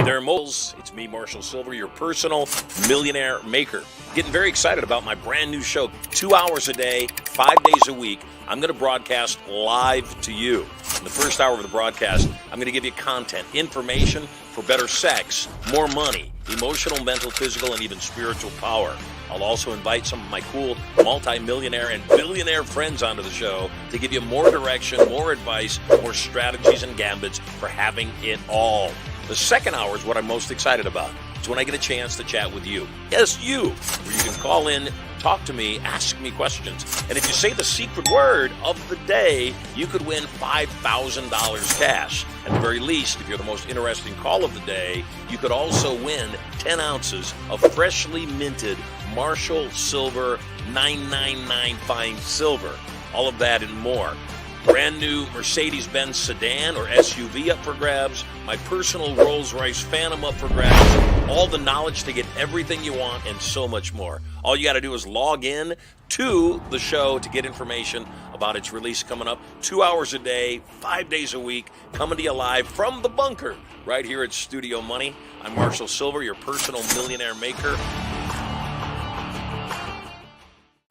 there, moles. It's me, Marshall Silver, your personal millionaire maker. Getting very excited about my brand new show. 2 hours a day, 5 days a week. I'm going to broadcast live to you. In the first hour of the broadcast, I'm going to give you content, information for better sex, more money, emotional, mental, physical, and even spiritual power. I'll also invite some of my cool multi-millionaire and billionaire friends onto the show to give you more direction, more advice, more strategies and gambits for having it all. The second hour is what I'm most excited about. It's when I get a chance to chat with you. Yes, you. Where you can call in, talk to me, ask me questions. And if you say the secret word of the day, you could win $5,000 cash. At the very least, if you're the most interesting call of the day, you could also win 10 ounces of freshly minted Marshall Silver 999 Fine Silver. All of that and more. Brand new Mercedes-Benz sedan or SUV up for grabs. My personal Rolls-Royce Phantom up for grabs. All the knowledge to get everything you want and so much more. All you got to do is log in to the show to get information about its release coming up. 2 hours a day, 5 days a week, coming to you live from the bunker right here at Studio Money. I'm Marshall Silver, your personal millionaire maker.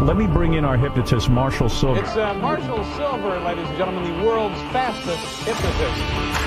Let me bring in our hypnotist, Marshall Silver. It's Marshall Silver, ladies and gentlemen, the world's fastest hypnotist.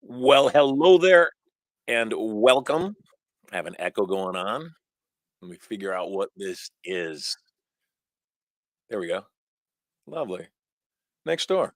Well, hello there and welcome. I have an echo going on. Let me figure out what this is. There we go. Lovely. Next door.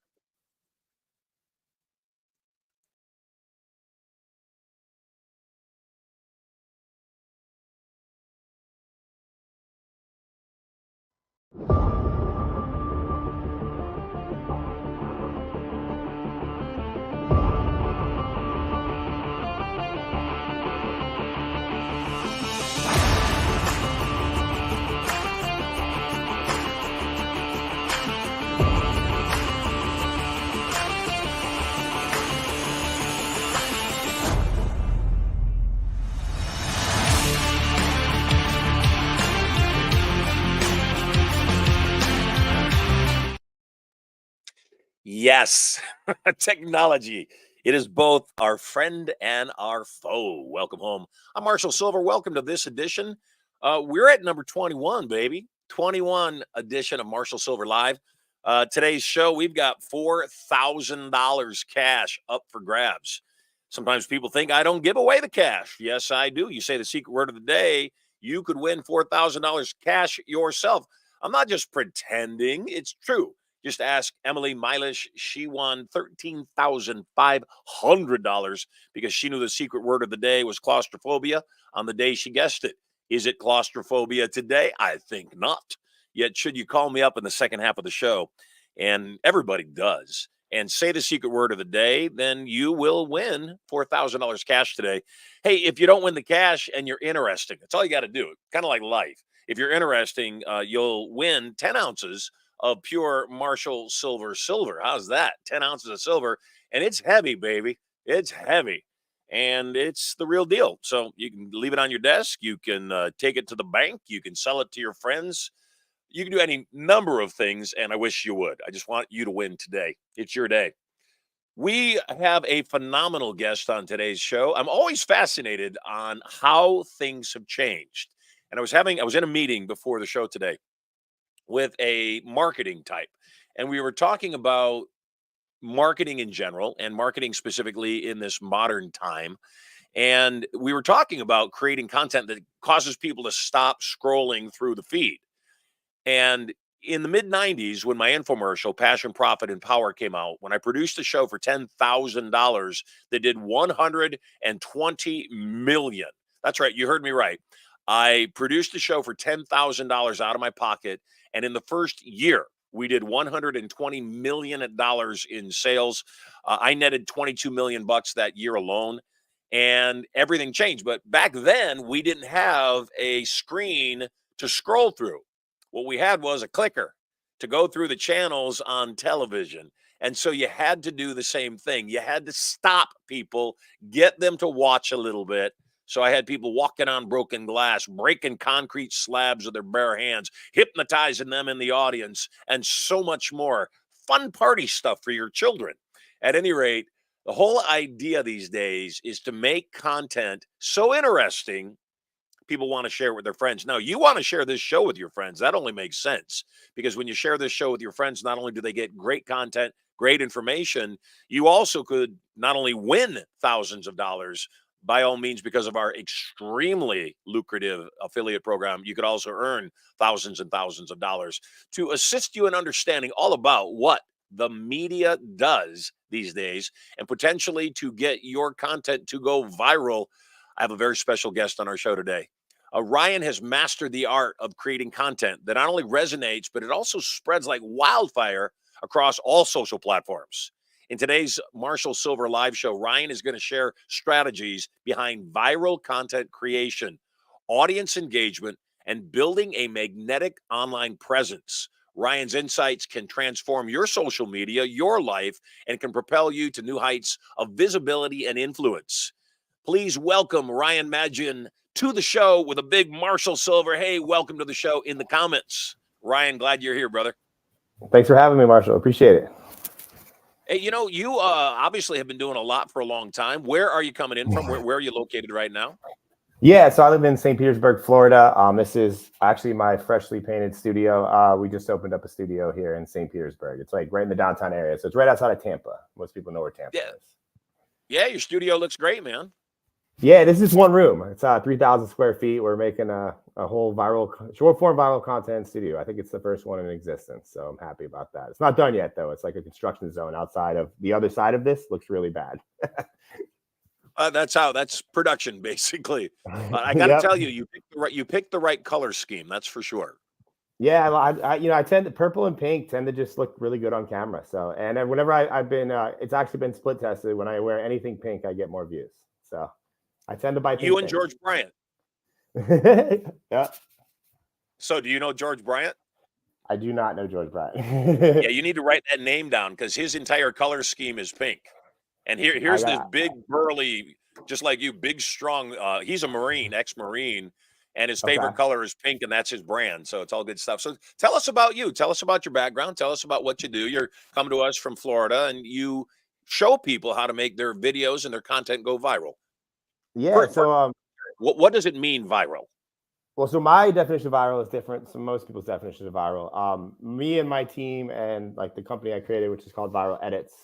Yes, technology. It is both our friend and our foe. Welcome home. I'm Marshall Silver. Welcome to this edition. We're at number 21, baby. 21 edition of Marshall Silver Live. Today's show, we've got $4,000 cash up for grabs. Sometimes people think I don't give away the cash. Yes, I do. You say the secret word of the day, you could win $4,000 cash yourself. I'm not just pretending. It's true. Just ask Emily Milish. She won $13,500 because she knew the secret word of the day was claustrophobia on the day she guessed it. Is it claustrophobia today? I think not. Yet, should you call me up in the second half of the show, and everybody does, and say the secret word of the day, then you will win $4,000 cash today. Hey, if you don't win the cash and you're interesting, that's all you got to do. Kind of like life. If you're interesting, you'll win 10 ounces of pure Marshall silver. How's that? 10 ounces of silver. And it's heavy, baby. It's heavy. And it's the real deal. So you can leave it on your desk. You can take it to the bank. You can sell it to your friends. You can do any number of things. And I wish you would. I just want you to win today. It's your day. We have a phenomenal guest on today's show. I'm always fascinated on how things have changed. And I was in a meeting before the show today with a marketing type. And we were talking about marketing in general and marketing specifically in this modern time. And we were talking about creating content that causes people to stop scrolling through the feed. And in the mid 90s, when my infomercial, Passion, Profit, and Power came out, when I produced a show for $10,000 that did 120 million. That's right. You heard me right. I produced a show for $10,000 out of my pocket. And in the first year, We did $120 million in sales. I netted 22 million bucks that year alone, and everything changed. But back then, we didn't have a screen to scroll through. What we had was a clicker to go through the channels on television. And so you had to do the same thing. You had to stop people, get them to watch a little bit. So I had people walking on broken glass, breaking concrete slabs with their bare hands, hypnotizing them in the audience, and so much more. Fun party stuff for your children. At any rate, the whole idea these days is to make content so interesting, people want to share it with their friends. Now, you want to share this show with your friends. That only makes sense, because when you share this show with your friends, not only do they get great content, great information, you also could not only win thousands of dollars, by all means, because of our extremely lucrative affiliate program, you could also earn thousands and thousands of dollars. To assist you in understanding all about what the media does these days and potentially to get your content to go viral, I have a very special guest on our show today. Ryan has mastered the art of creating content that not only resonates, but it also spreads like wildfire across all social platforms. In today's Marshall Silver live show, Ryan is going to share strategies behind viral content creation, audience engagement, and building a magnetic online presence. Ryan's insights can transform your social media, your life, and can propel you to new heights of visibility and influence. Please welcome Ryan Magin to the show with a big Marshall Silver. Hey, welcome to the show in the comments. Ryan, glad you're here, brother. Thanks for having me, Marshall. Appreciate it. Hey, you know, you obviously have been doing a lot for a long time. Where are you coming in from? Where are you located right now? Yeah, so I live in St. Petersburg, Florida. This is actually my freshly painted studio. We just opened up a studio here in St. Petersburg. It's like right in the downtown area. So it's right outside of Tampa. Most people know where Tampa is. Yeah, your studio looks great, man. Yeah, this is one room. It's 3,000 square feet. We're making a whole short form viral content studio. I think it's the first one in existence. So I'm happy about that. It's not done yet, though. It's like a construction zone outside of the other side of this. Looks really bad. That's production, basically. I got to tell you, you picked the right color scheme. That's for sure. Yeah, I tend to purple and pink tend to just look really good on camera. So, and then whenever I've been, it's actually been split tested. When I wear anything pink, I get more views. So I tend to buy pink. You and George Bryant. Yeah. So do you know George Bryant? I do not know George Bryant. Yeah, you need to write that name down because his entire color scheme is pink. And here's this big, burly, just like you, big, strong. He's a Marine, ex-Marine, and his favorite color is pink, and that's his brand. So it's all good stuff. So tell us about you. Tell us about your background. Tell us about what you do. You're coming to us from Florida, and you show people how to make their videos and their content go viral. Yeah. What does it mean, viral? Well, so my definition of viral is different from most people's definition of viral. Me and my team and like the company I created, which is called Viral Edits,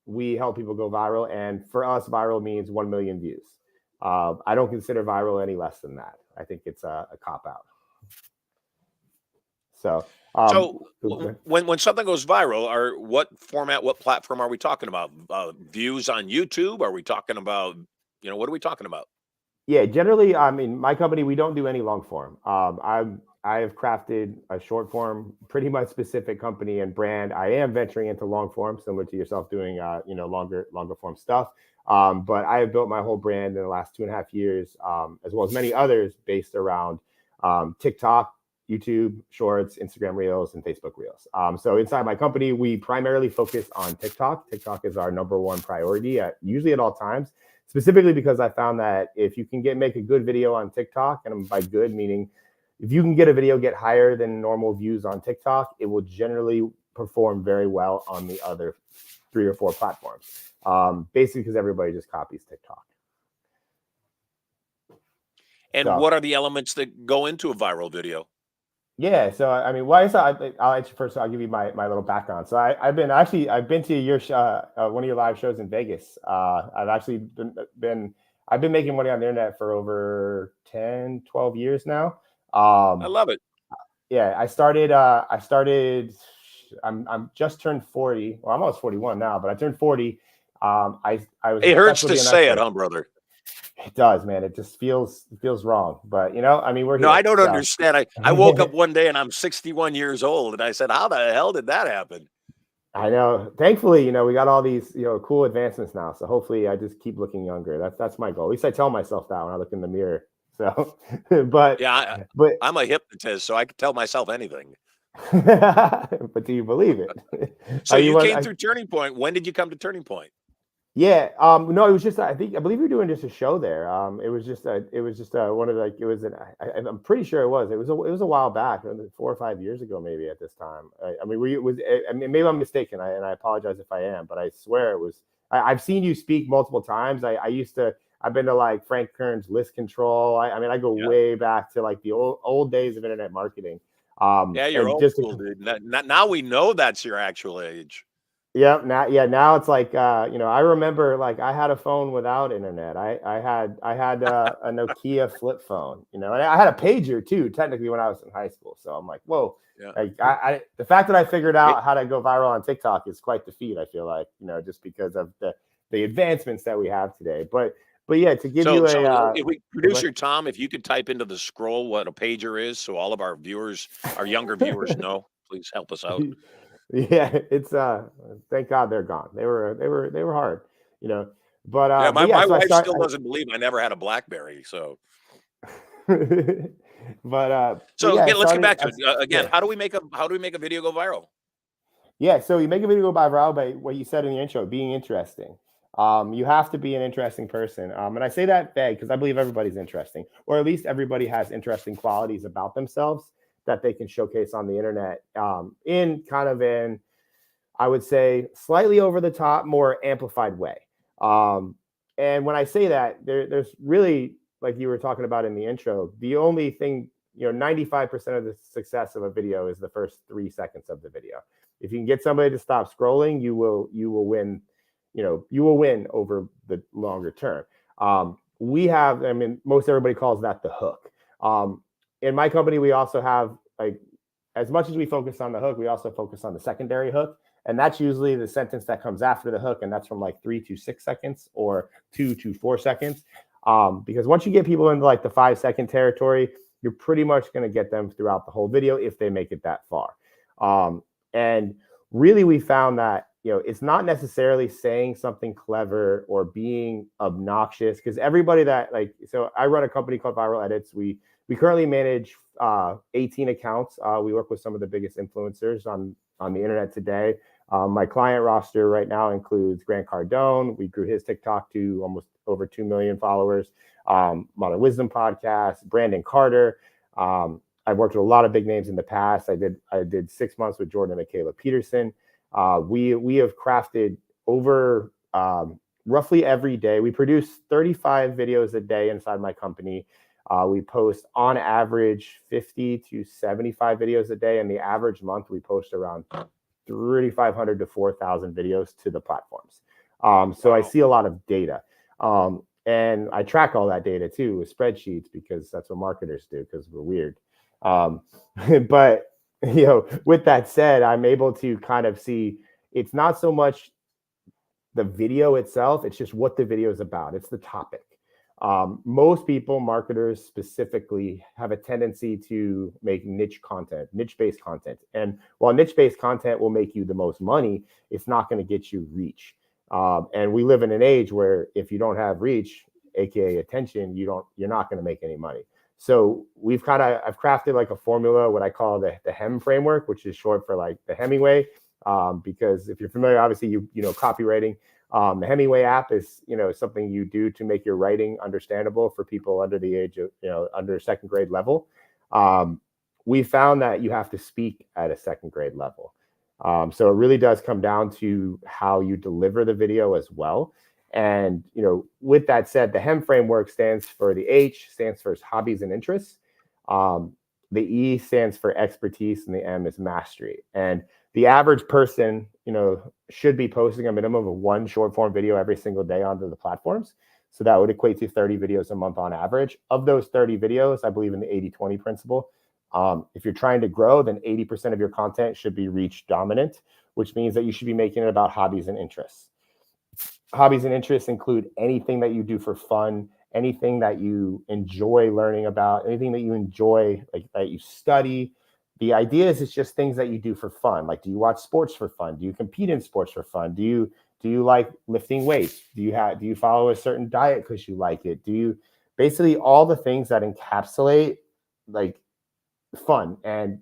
we help people go viral. And for us, viral means 1 million views. I don't consider viral any less than that. I think it's a cop-out. So when something goes viral, what format, what platform are we talking about? Views on YouTube? Are we talking about, what are we talking about? Yeah, generally, I mean, my company, we don't do any long form. I have crafted a short form, pretty much specific company and brand. I am venturing into long form, similar to yourself doing, longer form stuff. But I have built my whole brand in the last 2.5 years, as well as many others based around TikTok, YouTube Shorts, Instagram Reels, and Facebook Reels. So inside my company, we primarily focus on TikTok. TikTok is our #1 priority, usually at all times. Specifically because I found that if you can make a good video on TikTok, and by good meaning if you can get a video get higher than normal views on TikTok, it will generally perform very well on the other 3 or 4 platforms. Basically because everybody just copies TikTok. And what are the elements that go into a viral video? Yeah, so I mean, I'll give you my little background. So I've been to your one of your live shows in Vegas. I've actually I've been making money on the internet for over 10, 12 years now. I love it. Yeah, I'm just turned 40. Well, I'm almost 41 now, but I turned 40. It hurts to say it, huh, brother? It does, man. It just feels wrong. But I mean, we're No, here. I don't So. understand. I woke up one day and I'm 61 years old, and I said, "How the hell did that happen?" I know. Thankfully, we got all these, cool advancements now. So hopefully I just keep looking younger. That's my goal. At least I tell myself that when I look in the mirror. So, but Yeah, but I'm a hypnotist, so I can tell myself anything. but do you believe it? So you came through Turning Point. When did you come to Turning Point? Yeah. No, it was just, I believe you were doing just a show there. It was just one of like, it was I'm pretty sure it was a while back, 4 or 5 years ago, maybe at this time. I mean, I mean, maybe I'm mistaken. And I apologize if I am, but I swear it was, I've seen you speak multiple times. I've been to like Frank Kern's List Control. I mean, I go way back to like the old days of internet marketing. Yeah, you're And old just school, dude. Now we know that's your actual age. Yeah, now it's like I remember like I had a phone without internet. I had a Nokia flip phone, and I had a pager too, technically when I was in high school. So I'm like, whoa, Yeah. like the fact that I figured out how to go viral on TikTok is quite the feat. I feel like, just because of the advancements that we have today. But yeah, to give you if we producer Tom, if you could type into the scroll what a pager is, so all of our viewers, our younger viewers know, please help us out. Yeah, it's thank God they're gone. They were hard, But Yeah, my so wife still doesn't believe I never had a BlackBerry. So, but so yeah, let's get back to it again. yeah. How do we make a video go viral? Yeah, so you make a video go viral by what you said in the intro, being interesting. You have to be an interesting person. And I say that vague because I believe everybody's interesting, or at least everybody has interesting qualities about themselves that they can showcase on the internet in kind of an, I would say, slightly over the top, more amplified way. And when I say that, there's really, like you were talking about in the intro, the only thing, 95% of the success of a video is the first 3 seconds of the video. If you can get somebody to stop scrolling, you will win. You will win over the longer term. We have, I mean, most everybody calls that the hook. In my company, we also have, like, as much as we focus on the hook, we also focus on the secondary hook. And that's usually the sentence that comes after the hook. And that's from like 3 to 6 seconds or 2 to 4 seconds. Because once you get people into like the 5-second territory, you're pretty much going to get them throughout the whole video if they make it that far. And really, we found that, it's not necessarily saying something clever or being obnoxious, because everybody that so I run a company called Viral Edits. We currently manage 18 accounts. We work with some of the biggest influencers on the internet today. My client roster right now includes Grant Cardone. We grew his TikTok to almost over 2 million followers. Modern Wisdom Podcast, Brandon Carter. I've worked with a lot of big names in the past. I did 6 months with Jordan and Michaela Peterson. We have crafted over roughly every day. We produce 35 videos a day inside my company. We post on average 50 to 75 videos a day. And the average month, we post around 3,500 to 4,000 videos to the platforms. So I see a lot of data. And I track all that data too with spreadsheets, because that's what marketers do, because we're weird. But, with that said, I'm able to kind of see, it's not so much the video itself, it's just what the video is about. It's the topic. Most people, marketers specifically, have a tendency to make niche-based content. And while niche-based content will make you the most money, it's not going to get you reach. And we live in an age where if you don't have reach, aka attention, you're not going to make any money. So I've crafted like a formula, what I call the HEM framework, which is short for like the Hemingway. Because if you're familiar, obviously you know copywriting. The Hemingway app is something you do to make your writing understandable for people under the age of under second grade level. We found that you have to speak at a second grade level. So it really does come down to how you deliver the video as well. And with that said, the HEM framework stands for, the H stands for hobbies and interests. The E stands for expertise, and the M is mastery. And the average person, should be posting a minimum of 1 short form video every single day onto the platforms. So that would equate to 30 videos a month on average. Of those 30 videos, I believe in the 80-20 principle. If you're trying to grow, then 80% of your content should be reach dominant, which means that you should be making it about hobbies and interests. Hobbies and interests include anything that you do for fun, anything that you enjoy learning about, anything that you enjoy, like that you study. The idea is it's just things that you do for fun. Like, do you watch sports for fun? Do you compete in sports for fun? Do you like lifting weights? Do you follow a certain diet because you like it? Do you basically all the things that encapsulate like fun and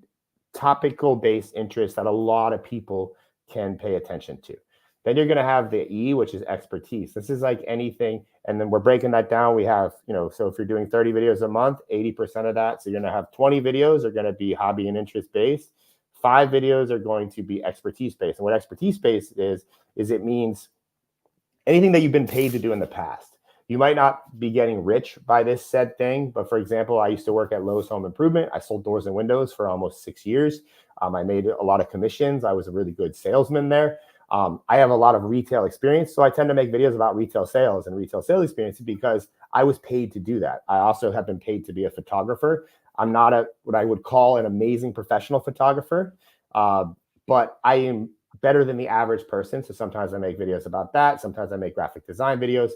topical based interests that a lot of people can pay attention to. Then you're going to have the E, which is expertise. This is like anything. And then we're breaking that down. We have, so if you're doing 30 videos a month, 80% of that. So you're going to have 20 videos are going to be hobby and interest based. 5 videos are going to be expertise based. And what expertise based is it means anything that you've been paid to do in the past. You might not be getting rich by this said thing, but for example, I used to work at Lowe's Home Improvement. I sold doors and windows for almost 6 years. I made a lot of commissions. I was a really good salesman there. I have a lot of retail experience, so I tend to make videos about retail sales and retail sales experience because I was paid to do that. I also have been paid to be a photographer. I'm not what I would call an amazing professional photographer, but I am better than the average person. So sometimes I make videos about that. Sometimes I make graphic design videos.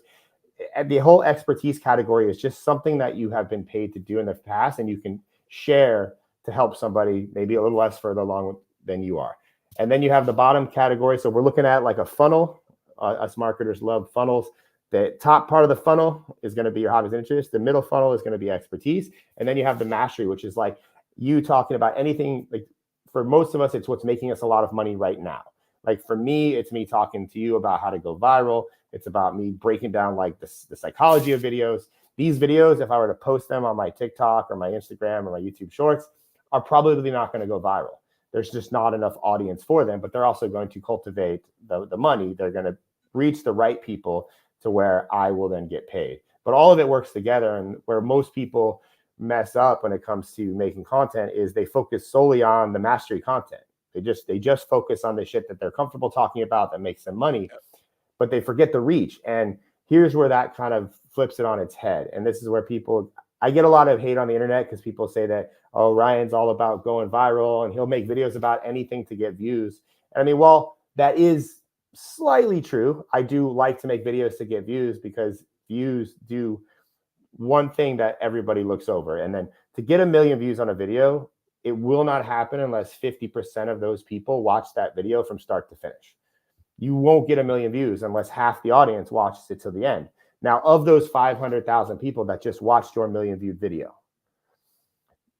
And the whole expertise category is just something that you have been paid to do in the past and you can share to help somebody maybe a little less further along than you are. And then you have the bottom category. So we're looking at like a funnel. Us marketers love funnels. The top part of the funnel is going to be your hobbies and interests. The middle funnel is going to be expertise. And then you have the mastery, which is like you talking about anything. Like for most of us, it's what's making us a lot of money right now. Like for me, it's me talking to you about how to go viral. It's about me breaking down like the psychology of videos. These videos, if I were to post them on my TikTok or my Instagram or my YouTube shorts, are probably not going to go viral. There's just not enough audience for them, but they're also going to cultivate the money. They're going to reach the right people to where I will then get paid. But all of it works together. And where most people mess up when it comes to making content is they focus solely on the mastery content. They just focus on the shit that they're comfortable talking about that makes them money, but they forget the reach. And here's where that kind of flips it on its head. And this is where I get a lot of hate on the internet because people say that, oh, Ryan's all about going viral and he'll make videos about anything to get views. And I mean, well, that is slightly true. I do like to make videos to get views because views do one thing that everybody looks over. And then to get 1 million views on a video, it will not happen unless 50% of those people watch that video from start to finish. You won't get 1 million views unless half the audience watches it till the end. Now, of those 500,000 people that just watched your 1 million viewed video,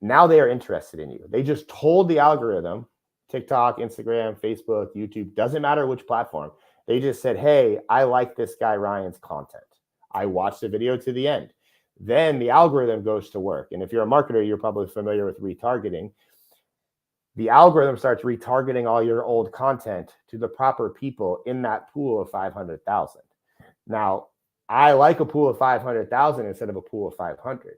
now they are interested in you. They just told the algorithm, TikTok, Instagram, Facebook, YouTube, doesn't matter which platform. They just said, hey, I like this guy Ryan's content. I watched the video to the end. Then the algorithm goes to work. And if you're a marketer, you're probably familiar with retargeting. The algorithm starts retargeting all your old content to the proper people in that pool of 500,000. Now, I like a pool of 500,000 instead of a pool of 500.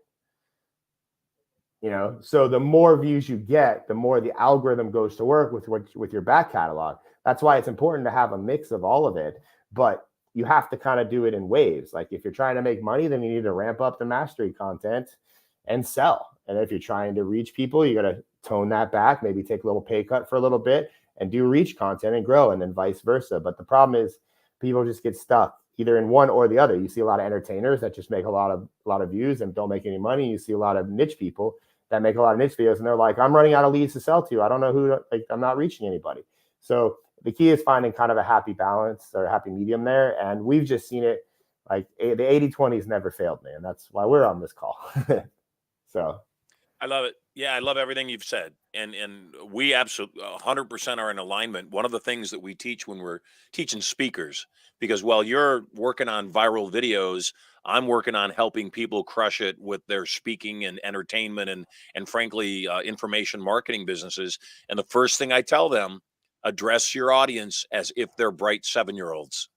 So the more views you get, the more the algorithm goes to work with your back catalog. That's why it's important to have a mix of all of it. But you have to kind of do it in waves. Like if you're trying to make money, then you need to ramp up the mastery content and sell. And if you're trying to reach people, you got to tone that back, maybe take a little pay cut for a little bit and do reach content and grow, and then vice versa. But the problem is people just get stuck either in one or the other. You see a lot of entertainers that just make a lot of views and don't make any money. You see a lot of niche people that make a lot of niche videos and they're like, I'm running out of leads to sell to. I don't know I'm not reaching anybody. So the key is finding kind of a happy balance or a happy medium there. And we've just seen it, like the 80-20 has never failed me. And that's why we're on this call. So I love it. Yeah, I love everything you've said. And we absolutely 100% are in alignment. One of the things that we teach when we're teaching speakers, because while you're working on viral videos, I'm working on helping people crush it with their speaking and entertainment and frankly, information marketing businesses. And the first thing I tell them, address your audience as if they're bright 7-year-olds.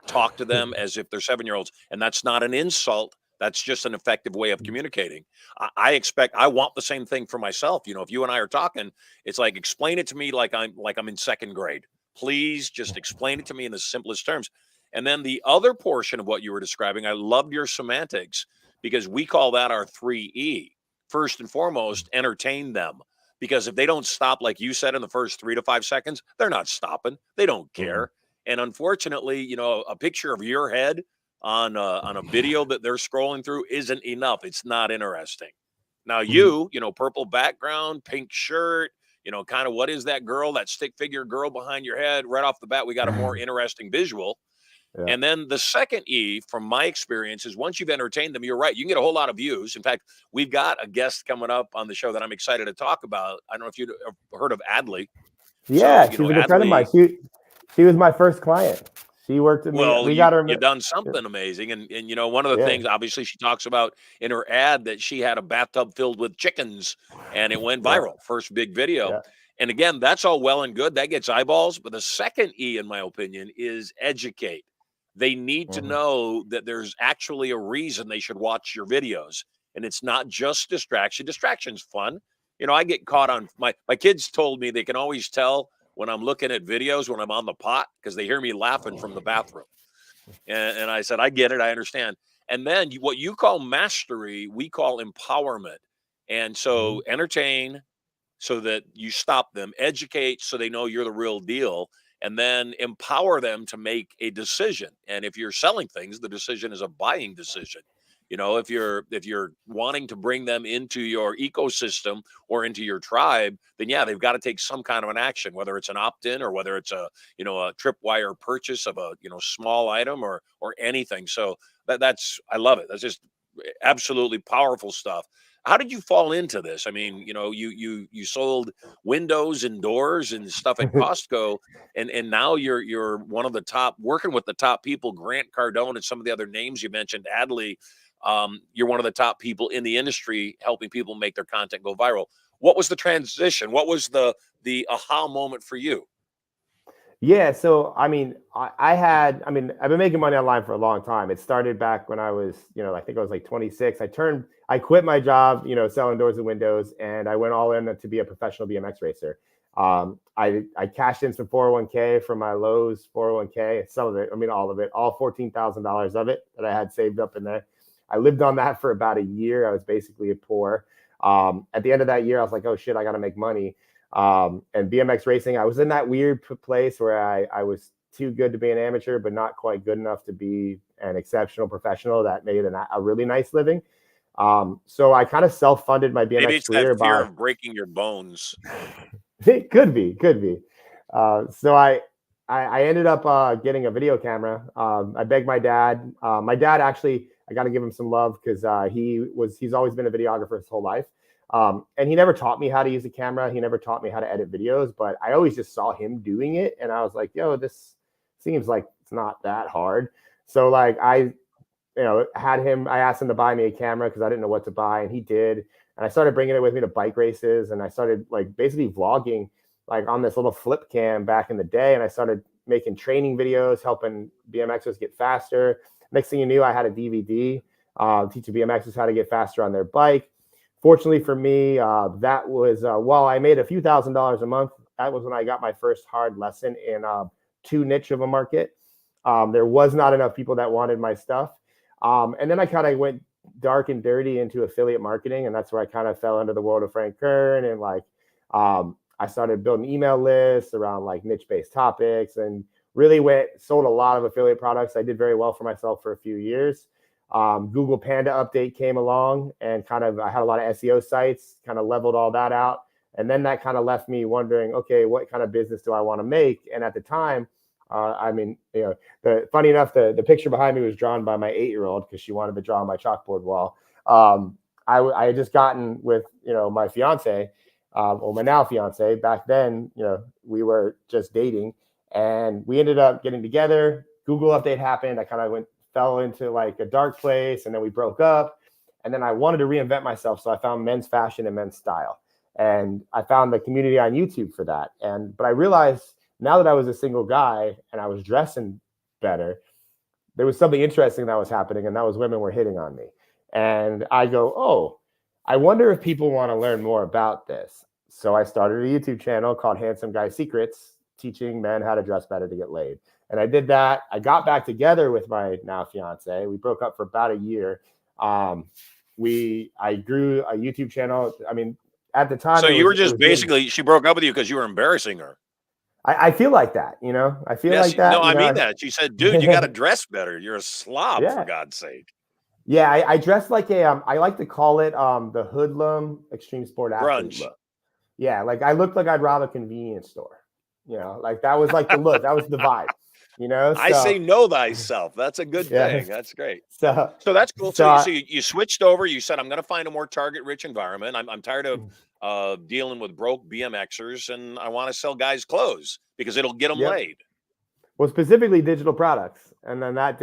Talk to them as if they're 7-year-olds. And that's not an insult. That's just an effective way of communicating. I want the same thing for myself. If you and I are talking, it's like, explain it to me like I'm in second grade. Please just explain it to me in the simplest terms. And then the other portion of what you were describing, I loved your semantics because we call that our 3E. First and foremost, entertain them. Because if they don't stop, like you said, in the first 3 to 5 seconds, they're not stopping. They don't care. And unfortunately, a picture of your head on a video that they're scrolling through isn't enough. It's not interesting. Now Mhm. you know, purple background, pink shirt, you know, kind of what is that girl, that stick figure girl behind your head? Right off the bat, we got a more interesting visual. Yeah. And then the second E, from my experience, is once you've entertained them, you're right. You can get a whole lot of views. In fact, we've got a guest coming up on the show that I'm excited to talk about. I don't know if you've heard of Adley. So, Yeah, you she's know, a good friend of mine. Adley, She was my first client. She worked with me. well, We got you her. done something amazing. And you know, one of the Yeah, things obviously she talks about in her ad that she had a bathtub filled with chickens and it went yeah, viral. First big video. yeah. And again, that's all well and good. That gets eyeballs. But the second E, in my opinion, is educate. They need to Mhm. know that there's actually a reason they should watch your videos. And it's not just distraction. Distraction's fun. You know, I get caught on my kids told me they can always tell when I'm looking at videos when I'm on the pot because they hear me laughing from the bathroom. And I said, I get it, I understand. And then what you call mastery, we call empowerment. And Mhm. so entertain so that you stop them, educate so they know you're the real deal, and then empower them to make a decision. And if you're selling things, the decision is a buying decision. You know, if you're wanting to bring them into your ecosystem or into your tribe, then yeah, they've got to take some kind of an action, whether it's an opt-in or whether it's a, you know, a tripwire purchase of a, you know, small item or anything. So that's I love it. That's just absolutely powerful stuff. How did you fall into this? I mean, you know, you sold windows and doors and stuff at Costco, and now you're one of the top, working with the top people, Grant Cardone and some of the other names you mentioned, Adley. You're one of the top people in the industry, helping people make their content go viral. What was the transition? What was the aha moment for you? Yeah, so I mean, I mean, I've been making money online for a long time. It started back when I was, I think I was like 26. I quit my job, selling doors and windows, and I went all in to be a professional BMX racer. I cashed in some 401k from my Lowe's 401k, some of it, I mean, all of it, all $14,000 of it that I had saved up in there. I lived on that for about a year. I was basically poor. At the end of that year, I was like, oh shit, I got to make money. And BMX racing, I was in that weird place where I was too good to be an amateur, but not quite good enough to be an exceptional professional that made a really nice living. So I kind of self-funded my Maybe BMX it's that career fear by of breaking your bones. it could be. So I ended up getting a video camera. I begged my dad. My dad actually, I got to give him some love because he's always been a videographer his whole life. And he never taught me how to use a camera. He never taught me how to edit videos, but I always just saw him doing it. And I was like, yo, this seems like it's not that hard. So like I asked him to buy me a camera because I didn't know what to buy, and he did. And I started bringing it with me to bike races, and I started like basically vlogging like on this little flip cam back in the day. And I started making training videos, helping BMXers get faster. Next thing you knew, I had a DVD teaching BMXers how to get faster on their bike. Fortunately for me, that was while I made a few $1,000s a month. That was when I got my first hard lesson in too niche of a market. There was not enough people that wanted my stuff. And then I kind of went dark and dirty into affiliate marketing. And that's where I kind of fell into the world of Frank Kern. And like, I started building email lists around like niche-based topics and really sold a lot of affiliate products. I did very well for myself for a few years. Google Panda update came along and I had a lot of SEO sites, kind of leveled all that out. And then that kind of left me wondering, okay, what kind of business do I want to make? And at the time, I mean, funny enough, the picture behind me was drawn by my 8-year-old because she wanted to draw on my chalkboard wall. I had just gotten with, my fiance, or my now fiance. Back then, we were just dating, and we ended up getting together. Google update happened. I kind of fell into like a dark place, and then we broke up. And then I wanted to reinvent myself, so I found men's fashion and men's style, and I found the community on YouTube for that. But I realized now that I was a single guy and I was dressing better, there was something interesting that was happening, and that was women were hitting on me. And I go, oh, I wonder if people want to learn more about this. So I started a YouTube channel called Handsome Guy Secrets, teaching men how to dress better to get laid. And I did that. I got back together with my now fiance. We broke up for about a year. I grew a YouTube channel. I mean, at the time So you were it just was doing. basically, she broke up with you because you were embarrassing her. I feel like that, you know. I feel Yes, like that, no, you I mean know. that. She said, "Dude, you got to dress better. You're a slob, for Yeah. God's sake." Yeah, I dress like a I like to call it the hoodlum extreme sport athlete Grunge. look. Yeah, like I looked like I'd rob a convenience store. You know, like that was like the look. That was the vibe. You know, I say so know thyself. That's a good yeah. thing. That's great. So So that's cool. So so you I, so you switched over. You said, "I'm going to find a more target-rich environment. I'm tired of dealing with broke BMXers, and I want to sell guys clothes because it'll get them yep. laid." Well, specifically digital products, and then that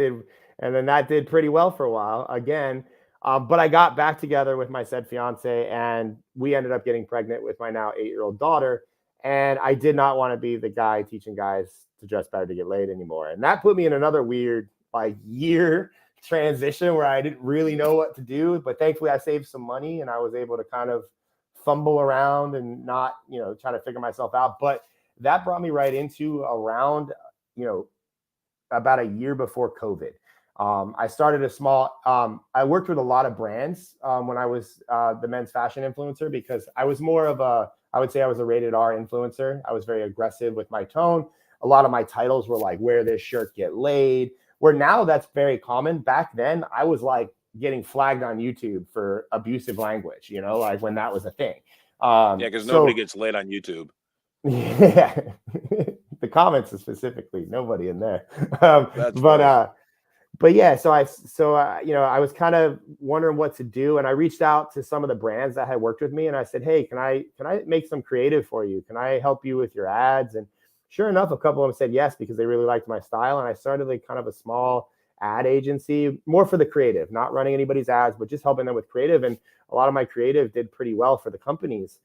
did pretty well for a while again. But I got back together with my said fiance, and we ended up getting pregnant with my now 8-year-old daughter. And I did not want to be the guy teaching guys to dress better to get laid anymore, and that put me in another weird like year transition where I didn't really know what to do. But thankfully, I saved some money, and I was able to kind of fumble around and not, you know, try to figure myself out. But that brought me right into around, you know, about a year before COVID. I started a small, I worked with a lot of brands when I was the men's fashion influencer, because I was more of a, I would say I was a rated R influencer. I was very aggressive with my tone. A lot of my titles were like, wear this shirt, get laid. Where now that's very common. Back then, I was like getting flagged on YouTube for abusive language, you know, like when that was a thing. Yeah, because nobody So gets laid on YouTube. yeah, the comments specifically, nobody in there. That's funny. But yeah, you know, I was kind of wondering what to do, and I reached out to some of the brands that had worked with me, and I said, "Hey, can I make some creative for you? Can I help you with your ads?" And sure enough, a couple of them said yes because they really liked my style, and I started like kind of a small ad agency, more for the creative, not running anybody's ads, but just helping them with creative. And a lot of my creative did pretty well for the companies.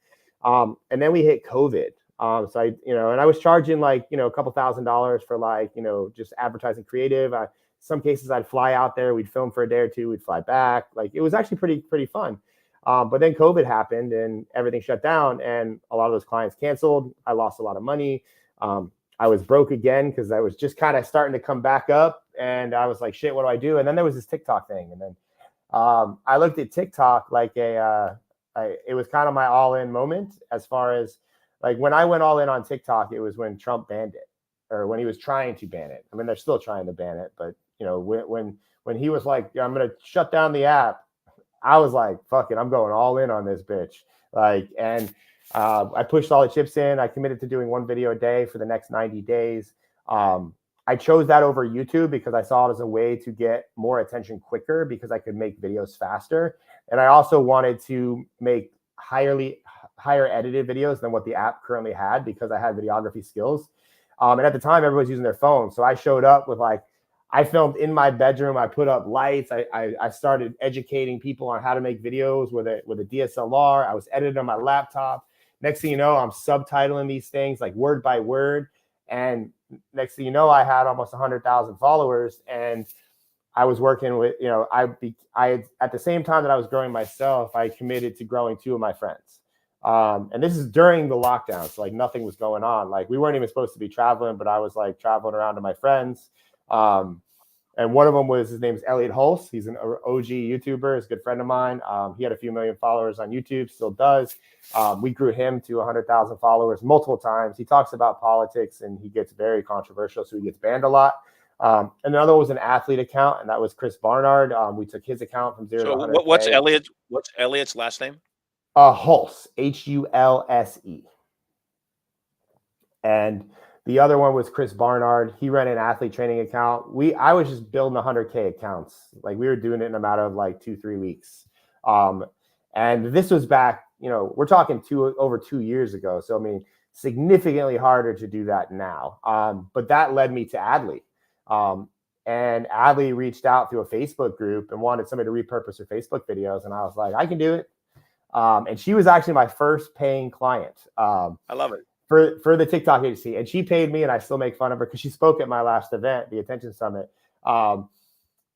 And then we hit COVID. So I, you know, and I was charging like, you know, a couple $1,000s for like, you know, just advertising creative. Some cases I'd fly out there, we'd film for a day or two, we'd fly back. Like it was actually pretty fun. But then COVID happened and everything shut down, and a lot of those clients canceled. I lost a lot of money. I was broke again because I was just kind of starting to come back up, and I was like, shit, what do I do? And then there was this TikTok thing, and then I looked at TikTok like it was kind of my all-in moment, as far as like when I went all in on TikTok, it was when Trump banned it, or when he was trying to ban it. I mean, they're still trying to ban it, but you know, when he was like, I'm going to shut down the app, I was like, fuck it, I'm going all in on this bitch. Like, and I pushed all the chips in. I committed to doing one video a day for the next 90 days. I chose that over YouTube because I saw it as a way to get more attention quicker, because I could make videos faster. And I also wanted to make higher edited videos than what the app currently had, because I had videography skills. And at the time, everybody's using their phone. So I showed up with like, I filmed in my bedroom. I put up lights. I started educating people on how to make videos with a DSLR. I was editing on my laptop. Next thing you know, I'm subtitling these things like word by word. And next thing you know, I had almost 100,000 followers. And I was working with, you know, I at the same time that I was growing myself, I committed to growing two of my friends. And this is during the lockdown. So like nothing was going on. Like we weren't even supposed to be traveling, but I was like traveling around to my friends. And one of them was, his name's Elliot Hulse. He's an OG YouTuber. He's a good friend of mine. He had a few million followers on YouTube, still does. We grew him to 100,000 followers multiple times. He talks about politics and he gets very controversial, so he gets banned a lot. And another was an athlete account, and that was Chris Barnard. We took his account from 0 to So 100K. what's Elliot's last name? Hulse, Hulse. And the other one was Chris Barnard. He ran an athlete training account. I was just building 100K accounts. Like we were doing it in a matter of like 2-3 weeks. And this was back, you know, we're talking over 2 years ago. So, I mean, significantly harder to do that now. But that led me to Adley. And Adley reached out through a Facebook group and wanted somebody to repurpose her Facebook videos. And I was like, I can do it. And she was actually my first paying client. I love it. For the TikTok agency, and she paid me, and I still make fun of her because she spoke at my last event, the Attention Summit.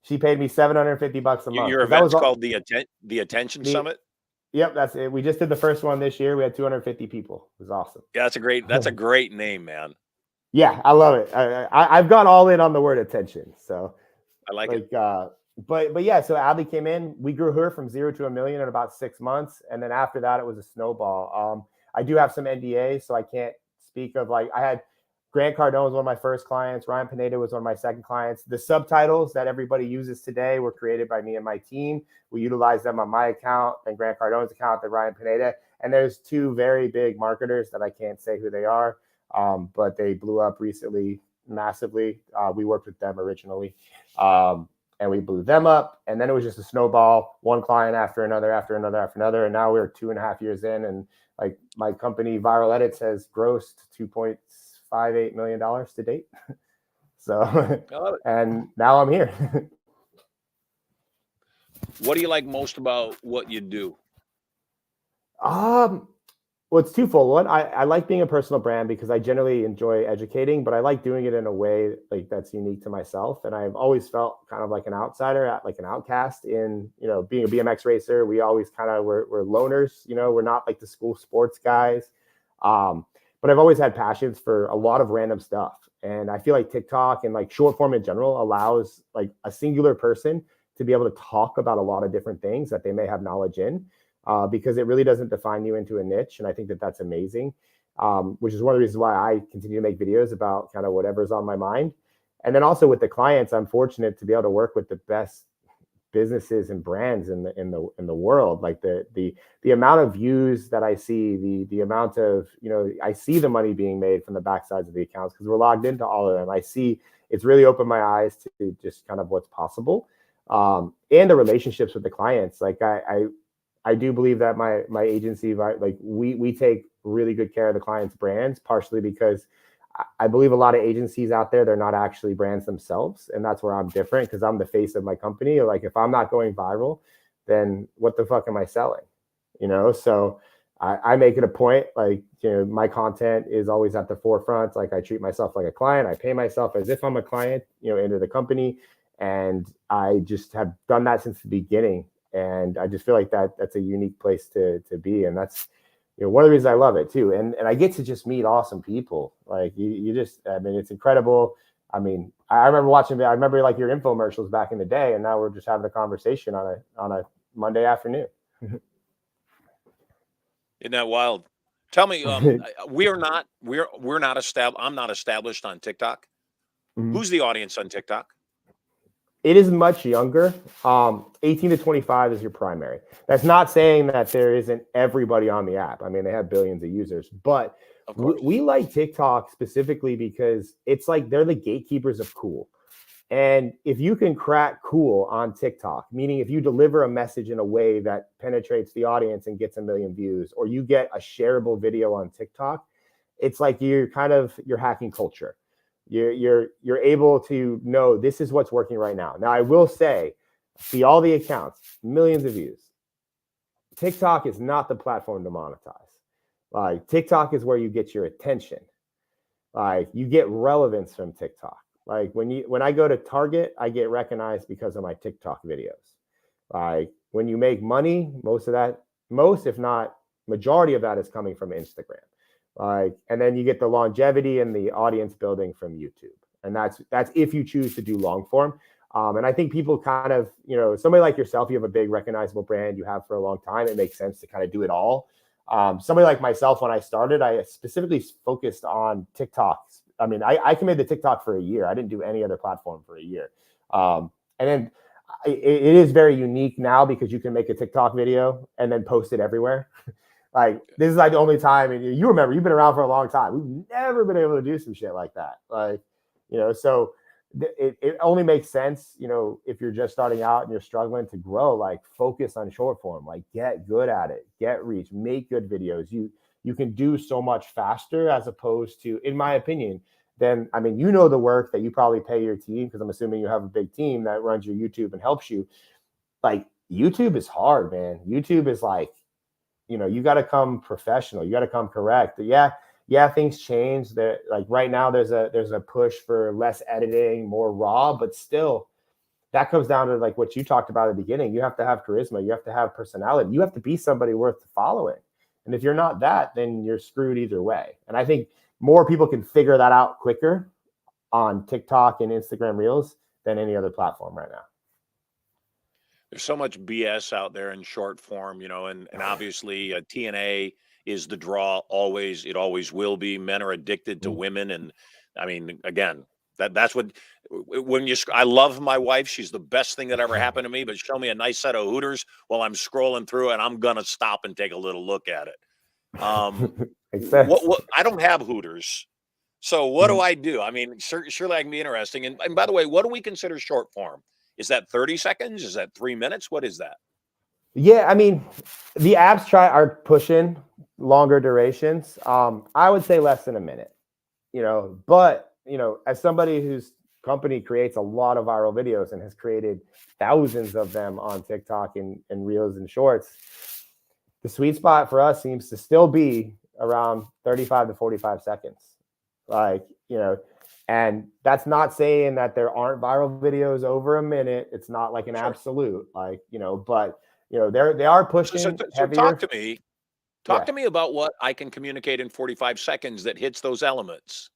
She paid me $750 a month. Your event's called the Attention Summit. Yep, that's it. We just did the first one this year. We had 250 people. It was awesome. Yeah, that's a great name, man. Yeah, I love it. I've gone all in on the word attention. So I like it. But yeah, so Adley came in. We grew her from 0 to 1 million in about 6 months, and then after that, it was a snowball. I do have some NDAs, so I can't speak of like Grant Cardone was one of my first clients. Ryan Pineda was one of my second clients. The subtitles that everybody uses today were created by me and my team. We utilize them on my account and Grant Cardone's account, and Ryan Pineda. And there's two very big marketers that I can't say who they are, but they blew up recently massively. We worked with them originally, and we blew them up. And then it was just a snowball, one client after another, after another, after another. And now we're 2.5 years in, and like my company, Viral Edits, has grossed $2.58 million to date. So, and now I'm here. What do you like most about what you do? Well, it's twofold. One, I like being a personal brand because I generally enjoy educating, but I like doing it in a way like that's unique to myself. And I've always felt kind of like an outsider, like an outcast in, being a BMX racer. We always kind of we're loners, we're not like the school sports guys. But I've always had passions for a lot of random stuff. And I feel like TikTok and like short form in general allows like a singular person to be able to talk about a lot of different things that they may have knowledge in. Because it really doesn't define you into a niche. And I think that that's amazing, which is one of the reasons why I continue to make videos about kind of whatever's on my mind. And then also with the clients, I'm fortunate to be able to work with the best businesses and brands in the world. Like the amount of views that I see, the amount of, I see the money being made from the backsides of the accounts because we're logged into all of them. I see it's really opened my eyes to just kind of what's possible. And the relationships with the clients. Like I do believe that my agency, like we take really good care of the clients' brands, partially because I believe a lot of agencies out there, they're not actually brands themselves. And that's where I'm different because I'm the face of my company. Like if I'm not going viral, then what the fuck am I selling? So I make it a point, like, my content is always at the forefront. Like I treat myself like a client. I pay myself as if I'm a client, into the company. And I just have done that since the beginning. And I just feel like that's a unique place to be. And that's, one of the reasons I love it too. And I get to just meet awesome people. Like you just, it's incredible. I remember like your infomercials back in the day, and now we're just having a conversation on a Monday afternoon. Isn't that wild? Tell me, we're not established. I'm not established on TikTok. Mm-hmm. Who's the audience on TikTok? It is much younger. 18 to 25 is your primary. That's not saying that there isn't everybody on the app. They have billions of users, but we like TikTok specifically because it's like they're the gatekeepers of cool. And if you can crack cool on TikTok, meaning if you deliver a message in a way that penetrates the audience and gets 1 million views, or you get a shareable video on TikTok, it's like you're hacking culture. You're able to know this is what's working right now. Now, I will say, see all the accounts, millions of views. TikTok is not the platform to monetize. Like TikTok is where you get your attention. Like you get relevance from TikTok. Like when I go to Target, I get recognized because of my TikTok videos. Like when you make money, most if not majority of that is coming from Instagram. And then you get the longevity and the audience building from YouTube. And that's if you choose to do long form. And I think people kind of, somebody like yourself, you have a big recognizable brand you have for a long time. It makes sense to kind of do it all. Somebody like myself, when I started, I specifically focused on TikTok. I committed to TikTok for a year. I didn't do any other platform for a year. And then it is very unique now because you can make a TikTok video and then post it everywhere. Like this is like the only time, and you remember, you've been around for a long time. We've never been able to do some shit like that. So it only makes sense, if you're just starting out and you're struggling to grow, like focus on short form, like get good at it, get reach, make good videos. You can do so much faster as opposed to, in my opinion, then, the work that you probably pay your team, because I'm assuming you have a big team that runs your YouTube and helps you. Like YouTube is hard, man. YouTube is like, you got to come professional. You got to come correct. Yeah, things change. That like right now, there's a push for less editing, more raw, but still, that comes down to like what you talked about at the beginning. You have to have charisma. You have to have personality. You have to be somebody worth following. And if you're not that, then you're screwed either way. And I think more people can figure that out quicker on TikTok and Instagram Reels than any other platform right now. There's so much BS out there in short form, and obviously TNA is the draw always. It always will be. Men are addicted to women, and I mean, again, that's what when you. I love my wife; she's the best thing that ever happened to me. But show me a nice set of Hooters while I'm scrolling through, and I'm gonna stop and take a little look at it. Makes sense. What I don't have Hooters, so what do I do? I mean, surely I can be interesting. And by the way, what do we consider short form? Is that 30 seconds? Is that 3 minutes? What is that? Yeah, I mean, the apps are pushing longer durations. I would say less than a minute, but as somebody whose company creates a lot of viral videos and has created thousands of them on TikTok and Reels and Shorts, the sweet spot for us seems to still be around 35 to 45 seconds. And that's not saying that there aren't viral videos over a minute. It's not like an absolute, but they are pushing So heavier. talk to me. Talk to me about what I can communicate in 45 seconds that hits those elements.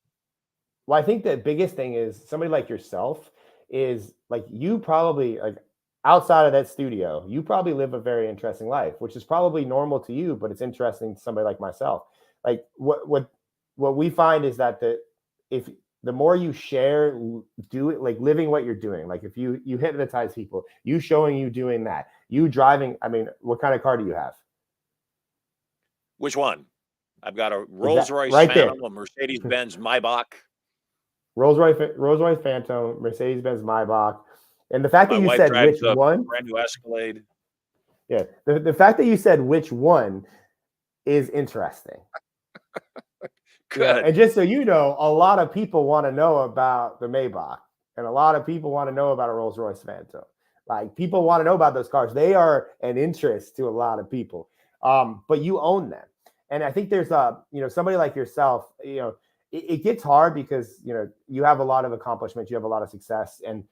Well, I think the biggest thing is somebody like yourself is like, you probably, like, outside of that studio, you probably live a very interesting life, which is probably normal to you, but it's interesting to somebody like myself. Like what we find is that the more you share, do it, like living what you're doing. Like if you hypnotize people, you showing you doing that, you driving. I mean, what kind of car do you have? Which one? I've got a Rolls Royce right Phantom, there. a Mercedes Benz Maybach. Rolls Royce Phantom, Mercedes Benz Maybach, and the fact that you said which one, brand new Escalade. Yeah, the fact that you said which one is interesting. Good. And just so you know, a lot of people want to know about the Maybach, and a lot of people want to know about a Rolls Royce Phantom. Like, people want to know about those cars. They are an interest to a lot of people. But you own them, and I think there's somebody like yourself. It gets hard because you have a lot of accomplishments, you have a lot of success, and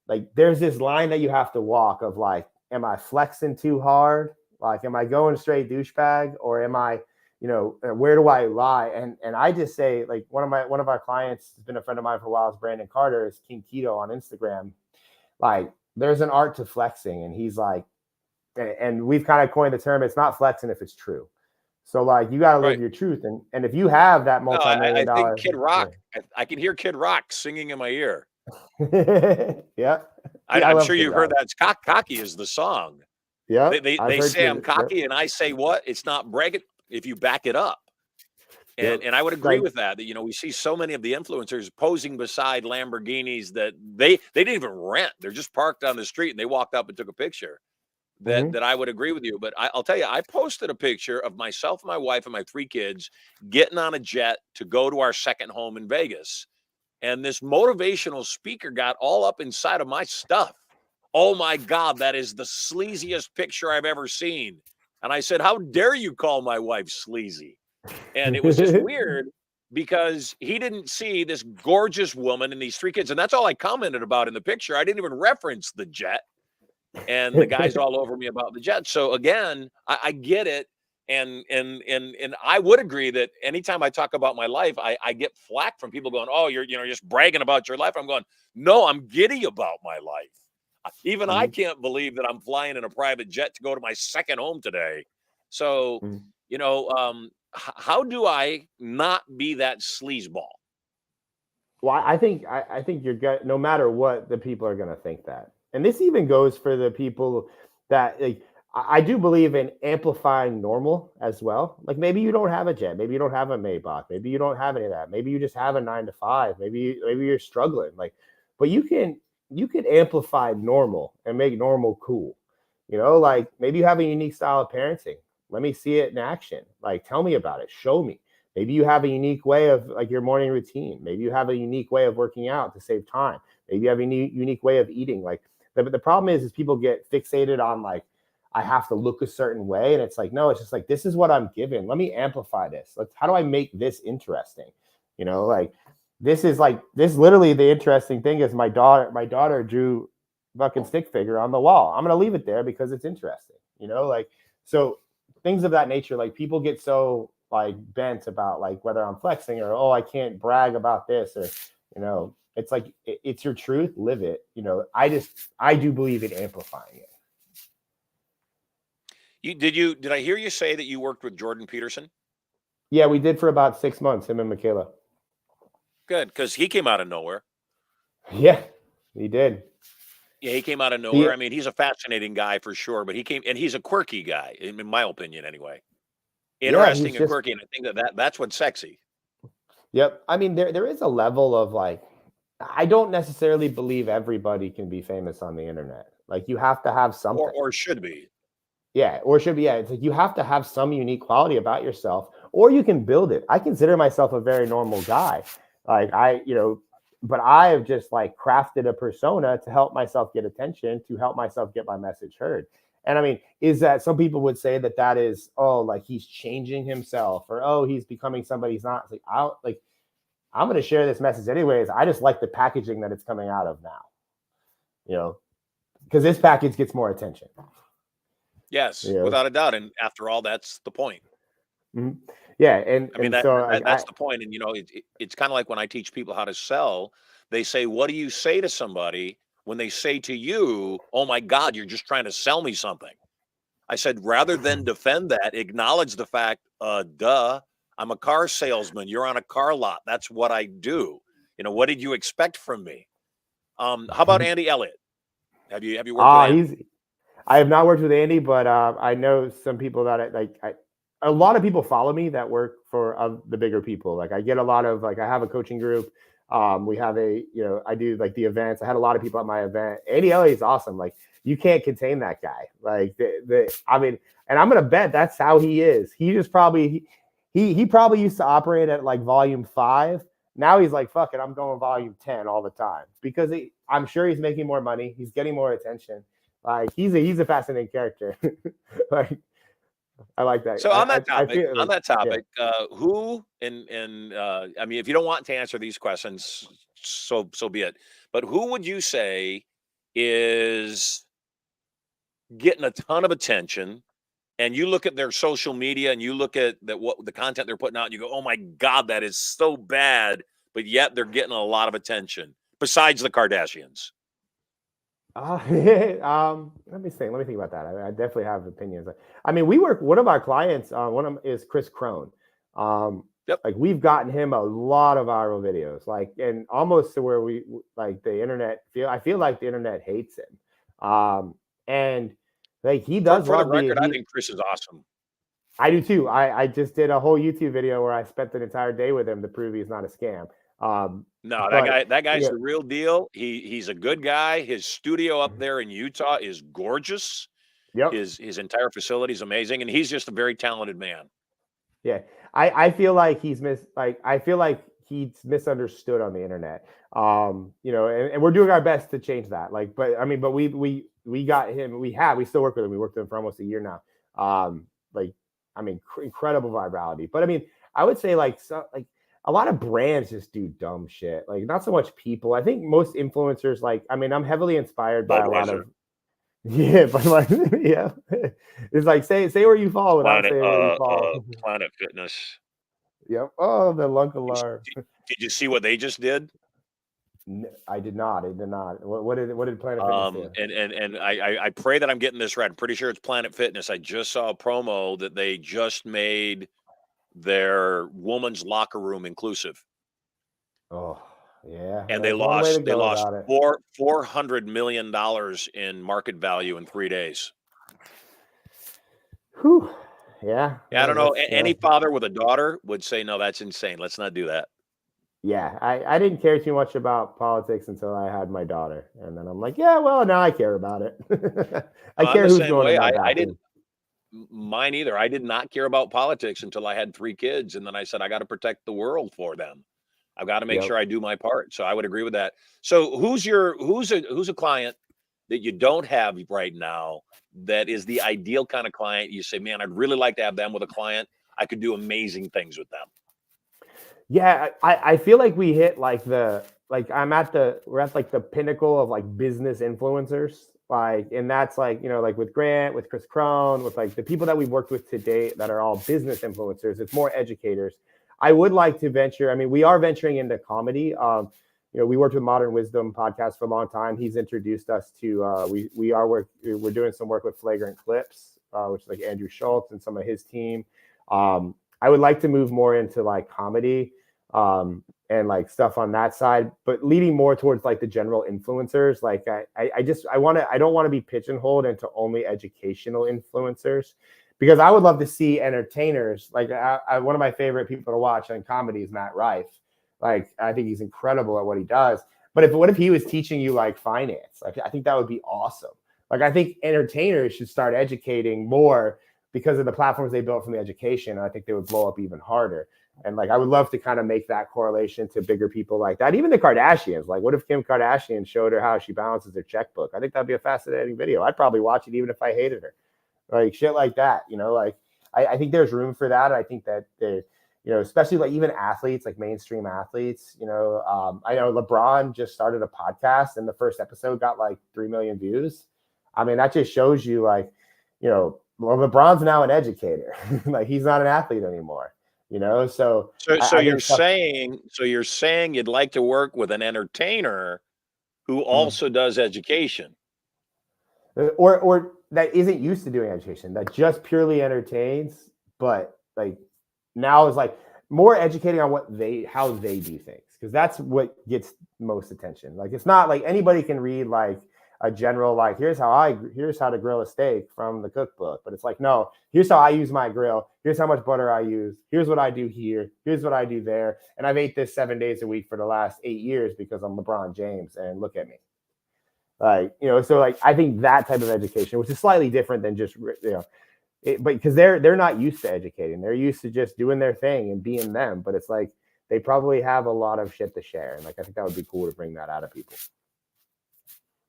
like there's this line that you have to walk of like, am I flexing too hard? Like, am I going straight douchebag, or am I, where do I lie? And I just say, like, one of our clients has been a friend of mine for a while, is Brandon Carter, is King Keto on Instagram. Like, there's an art to flexing, and he's like, and we've kind of coined the term, it's not flexing if it's true. So like, you got to live your truth, and if you have that multi-million dollar, I think Kid Rock. I can hear Kid Rock singing in my ear. Yeah, I'm sure you've heard that. It's Cocky is the song. Yeah, they say I'm cocky, and I say what? It's not bragging if you back it up. And I would agree with that. That we see so many of the influencers posing beside Lamborghinis that they didn't even rent. They're just parked on the street, and they walked up and took a picture. That I would agree with you. But I'll tell you, I posted a picture of myself, my wife, and my 3 kids getting on a jet to go to our second home in Vegas. And this motivational speaker got all up inside of my stuff. Oh my God, that is the sleaziest picture I've ever seen. And I said, how dare you call my wife sleazy? And it was just weird because he didn't see this gorgeous woman and these 3 kids. And that's all I commented about in the picture. I didn't even reference the jet. And the guy's all over me about the jet. So again, I get it. And I would agree that anytime I talk about my life, I get flack from people going, oh, you're just bragging about your life. I'm going, no, I'm giddy about my life. Even I can't believe that I'm flying in a private jet to go to my second home today. So, how do I not be that sleazeball? Well, I think you're no matter what, the people are going to think that. And this even goes for the people that, like, I do believe in amplifying normal as well. Like, maybe you don't have a jet, maybe you don't have a Maybach, maybe you don't have any of that, maybe you just have a 9 to 5, maybe you're struggling. Like, but you can amplify normal and make normal cool. Like, maybe you have a unique style of parenting. Let me see it in action. Like, tell me about it. Show me. Maybe you have a unique way of, like, your morning routine. Maybe you have a unique way of working out to save time. Maybe you have a unique way of eating. Like, the problem is people get fixated on, like, I have to look a certain way. And it's like, no, it's just like, this is what I'm given. Let me amplify this. How do I make this interesting? Like, this literally, the interesting thing is my daughter drew fucking stick figure on the wall. I'm going to leave it there because it's interesting, like, so things of that nature. Like, people get so, like, bent about, like, whether I'm flexing or, oh, I can't brag about this, or, it's like, it's your truth, live it. I do believe in amplifying it. Did I hear you say that you worked with Jordan Peterson? Yeah, we did for about 6 months, him and Michaela. Good, because he came out of nowhere. Yeah, he did. Yeah, he came out of The- nowhere. I mean, he's a fascinating guy for sure, but he's a quirky guy, in my opinion, anyway. yeah, he's Interesting and just, quirky, and I think that's what's sexy. yep. I mean, there is a level of like, I don't necessarily believe everybody can be famous on the internet. Like you have to have something. Or should be. Yeah, or should be. Yeah, it's like you have to have some unique quality about yourself, or you can build it. I consider myself a very normal guy. Like but I have just like crafted a persona to help myself get attention, to help myself get my message heard. And I mean, is that some people would say that that is, oh, like he's changing himself, or oh, he's becoming somebody he's not. It's like I'm going to share this message anyways. I just like the packaging that it's coming out of now, because this package gets more attention. Yes, without a doubt. And after all, that's the point. Mm-hmm. Yeah, and I mean, so that's the point. And it's kind of like when I teach people how to sell. They say, "What do you say to somebody when they say to you, 'Oh my God, you're just trying to sell me something?'" I said, rather than defend that, acknowledge the fact, duh, I'm a car salesman. You're on a car lot. That's what I do. What did you expect from me? How about Andy Elliott? Have you worked with Andy? I have not worked with Andy, but I know some people that a lot of people follow me that work for the bigger people. Like I get a lot of, like, I have a coaching group. We have I do like the events. I had a lot of people at my event. Andy Elliott is awesome. Like you can't contain that guy. Like I mean, and I'm going to bet that's how he is. He just probably, he probably used to operate at like volume 5. Now he's like, fuck it, I'm going volume 10 all the time because I'm sure he's making more money. He's getting more attention. Like he's a fascinating character. Like I like that. So on that topic, yeah. Who I mean, if you don't want to answer these questions, so be it. But who would you say is getting a ton of attention? And you look at their social media and you look at what the content they're putting out, and you go, "Oh my God, that is so bad," but yet they're getting a lot of attention. Besides the Kardashians. Let me think. Let me think about that. I definitely have opinions. I mean, one of our clients. One of them is Chris Crone. Yep. Like we've gotten him a lot of viral videos, like, and almost to where we like the internet. I feel like the internet hates him. And like he does. For the record, I think Chris is awesome. I do too. I just did a whole YouTube video where I spent an entire day with him to prove he's not a scam. No, that guy's the real deal. He's a good guy. His studio up there in Utah is gorgeous. Yep. His entire facility is amazing, and he's just a very talented man. Yeah. I feel like he's misunderstood on the internet. And we're doing our best to change that. Like, but we got him. We still work with him. We worked with him for almost a year now. Incredible virality. But I mean, I would say a lot of brands just do dumb shit. Like not so much people. I think most influencers, I'm heavily inspired by a lot of. Yeah, but yeah, it's like say where you fall without saying where you fall. Planet Fitness. Yep. Oh, the Lunkalar. Did you see what they just did? I did not. What did Planet Fitness do? And I pray that I'm getting this right. I'm pretty sure it's Planet Fitness. I just saw a promo that they just made their woman's locker room inclusive. Oh, yeah. And they lost $400 million in market value in 3 days. Whew. Yeah. I don't know. Any father with a daughter would say, no, that's insane. Let's not do that. Yeah. I didn't care too much about politics until I had my daughter. And then I'm like, yeah, well, now I care about it. I care who's going in my bathroom. I didn't. Mine either. I did not care about politics until I had 3 kids. And then I said, I got to protect the world for them. I've got to make sure I do my part. So I would agree with that. So who's a client that you don't have right now that is the ideal kind of client? You say, man, I'd really like to have them with a client. I could do amazing things with them. Yeah, I feel like we hit we're at the pinnacle of like business influencers. And that's with Grant, with Chris Crone, with like the people that we've worked with to date that are all business influencers. It's more educators. I would like to venture. I mean, we are venturing into comedy. We worked with Modern Wisdom podcast for a long time. He's introduced us to, we're doing some work with Flagrant Clips, which is like Andrew Schultz and some of his team. I would like to move more into like comedy. and like stuff on that side, but leading more towards like the general influencers. Like I don't want to be pigeonholed into only educational influencers, because I would love to see entertainers. Like one of my favorite people to watch on comedy is Matt Rife. Like, I think he's incredible at what he does. But what if he was teaching you like finance? Like, I think that would be awesome. Like, I think entertainers should start educating more because of the platforms they built from the education. I think they would blow up even harder. And like, I would love to kind of make that correlation to bigger people like that. Even the Kardashians. Like, what if Kim Kardashian showed her how she balances her checkbook? I think that'd be a fascinating video. I'd probably watch it even if I hated her. Like, shit like that, you know, like I think there's room for that. I think that you know, especially like even athletes, like mainstream athletes, you know, I know LeBron just started a podcast and the first episode got like 3 million views. I mean, that just shows you like, you know, well, LeBron's now an educator. Like, he's not an athlete anymore, you know? So you're saying you'd like to work with an entertainer who also does education. Or that isn't used to doing education, that just purely entertains, but like now is like more educating on how they do things, because that's what gets most attention. Like, it's not like anybody can read like a general like here's how to grill a steak from the cookbook, but it's like, no, here's how I use my grill, here's how much butter I use, here's what I do here, here's what I do there, and I've ate this 7 days a week for the last 8 years because I'm LeBron James, and look at me. Like, you know, so like I think that type of education, which is slightly different than just, you know, but because they're not used to educating, they're used to just doing their thing and being them. But it's like they probably have a lot of shit to share, and like I think that would be cool to bring that out of people.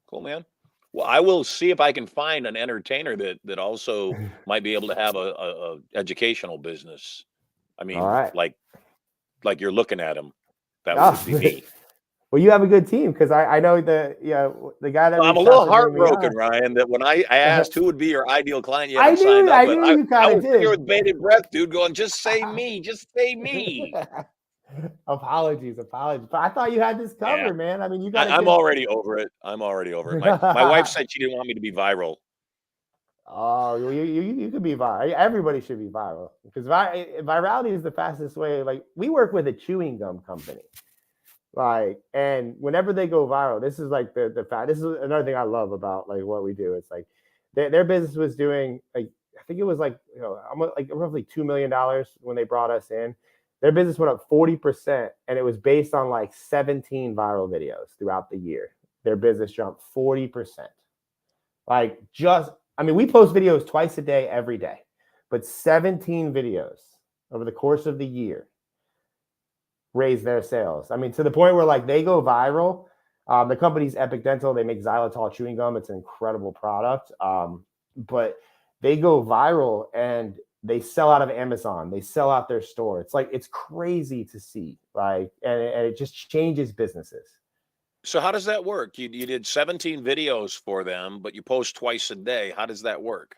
Cool, man. Well, I will see if I can find an entertainer that also might be able to have a educational business. I mean, All right. like you're looking at him. That would be me. Well, you have a good team, because I know the guy that I'm a little heartbroken, Ryan, that when I asked who would be your ideal client, you haven't signed up. I knew you kind of did. Here with bated breath, dude, going, just say me, just say me. Apologies. But I thought you had this covered, man. I mean, you got. I'm already over it. My wife said she didn't want me to be viral. Oh, you could be viral. Everybody should be viral, because virality is the fastest way. Like, we work with a chewing gum company. Like, and whenever they go viral, this is like the fact. This is another thing I love about like what we do. It's like their business was doing like, I think it was like, you know, almost like roughly $2 million when they brought us in. Their business went up 40%, and it was based on like 17 viral videos throughout the year. Their business jumped 40%. Like, I mean, we post videos twice a day, every day, but 17 videos over the course of the year raise their sales. I mean, to the point where like they go viral. The company's Epic Dental. They make xylitol chewing gum. It's an incredible product. But they go viral and they sell out of Amazon. They sell out their store. It's like, it's crazy to see. Like, and it just changes businesses. So how does that work? You did 17 videos for them, but you post twice a day. How does that work?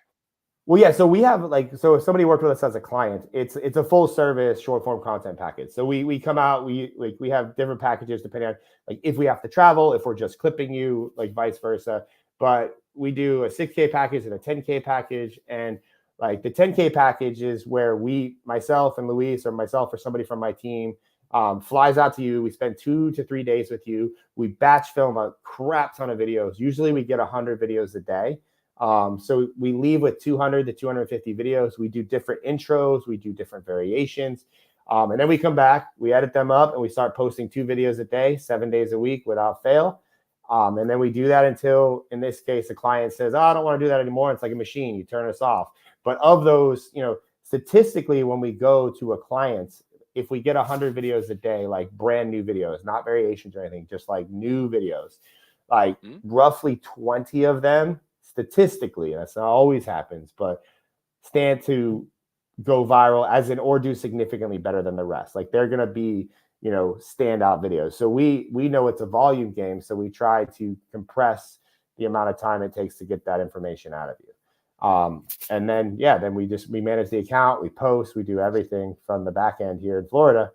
Well, yeah. So we have like, so if somebody worked with us as a client, it's a full service short form content package. So we come out, we have different packages depending on like if we have to travel, if we're just clipping you, like vice versa. But we do a 6K package and a 10K package. And like the 10K package is where myself and Luis, or myself or somebody from my team, flies out to you. We spend 2 to 3 days with you. We batch film a crap ton of videos. Usually we get 100 videos a day. So we leave with 200 to 250 videos. We do different intros. We do different variations. And then we come back, we edit them up, and we start posting 2 videos a day, 7 days a week without fail. And then we do that until, in this case, the client says, oh, I don't want to do that anymore. It's like a machine. You turn us off. But of those, you know, statistically, when we go to a client, if we get 100 videos a day, like brand new videos, not variations or anything, just like new videos, like roughly 20 of them, statistically, that's not always happens, but stand to go viral or do significantly better than the rest. Like, they're going to be, you know, standout videos. So we know it's a volume game. So we try to compress the amount of time it takes to get that information out of you. And then, then we manage the account, we post, we do everything from the back end here in Florida.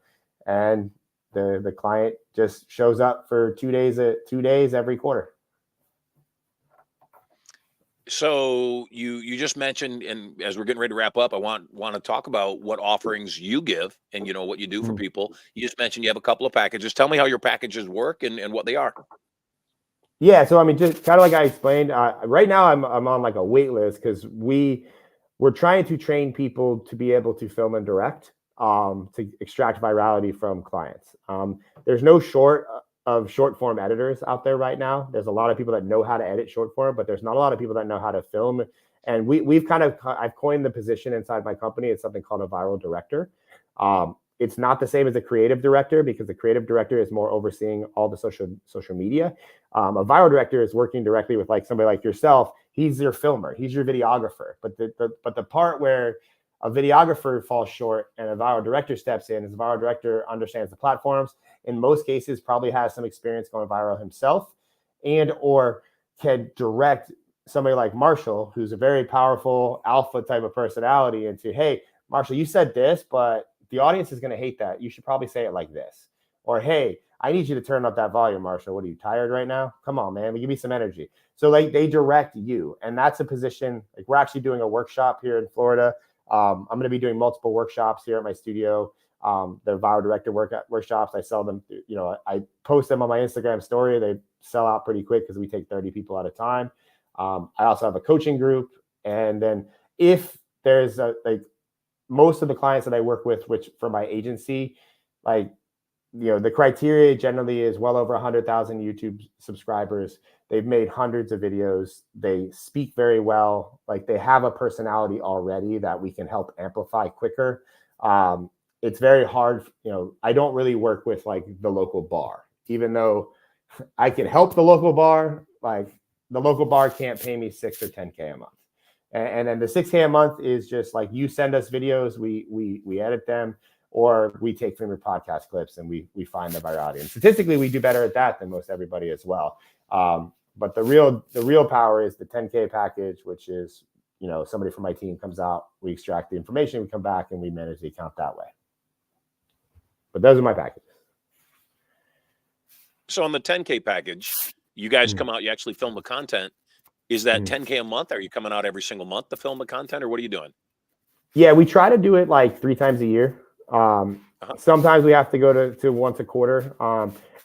And the client just shows up for 2 days every quarter. So you just mentioned, and as we're getting ready to wrap up, I want to talk about what offerings you give and what you do for Mhm. people. You just mentioned you have a couple of packages. Tell me how your packages work and what they are. Yeah, so I mean, just kind of like I explained, right now I'm on like a wait list because we're trying to train people to be able to film and direct, to extract virality from clients. There's no short form editors out there right now. There's a lot of people that know how to edit short form, but there's not a lot of people that know how to film. And I've coined the position inside my company. It's something called a viral director. It's not the same as a creative director because the creative director is more overseeing all the social media. A viral director is working directly with like somebody like yourself. He's your filmer, he's your videographer. But the part where a videographer falls short and a viral director steps in is the viral director understands the platforms. In most cases, probably has some experience going viral himself, and or can direct somebody like Marshall, who's a very powerful alpha type of personality, into, hey, Marshall, you said this, but the audience is going to hate that. You should probably say it like this. Or, hey, I need you to turn up that volume, Marshall. What, are you tired right now? Come on, man. Give me some energy. So like they direct you. And that's a position. Like we're actually doing a workshop here in Florida. I'm going to be doing multiple workshops here at my studio. They're viral director workshops. I sell them. I post them on my Instagram story. They sell out pretty quick because we take 30 people at a time. I also have a coaching group. And then if there's most of the clients that I work with, which for my agency, the criteria generally is well over 100,000 YouTube subscribers. They've made hundreds of videos. They speak very well. Like they have a personality already that we can help amplify quicker. It's very hard. I don't really work with like the local bar, even though I can help the local bar. Like the local bar can't pay me 6 or 10K a month. And then the 6K a month is just like you send us videos, we edit them, or we take from your podcast clips and we find the virality. And statistically, we do better at that than most everybody as well. But the real power is the 10K package, which is somebody from my team comes out, we extract the information, we come back, and we manage the account that way. But those are my packages. So on the 10K package, you guys come out, you actually film the content. Is that 10K a month? Are you coming out every single month to film the content, or what are you doing? Yeah, we try to do it like 3 times a year. Sometimes we have to go to once a quarter.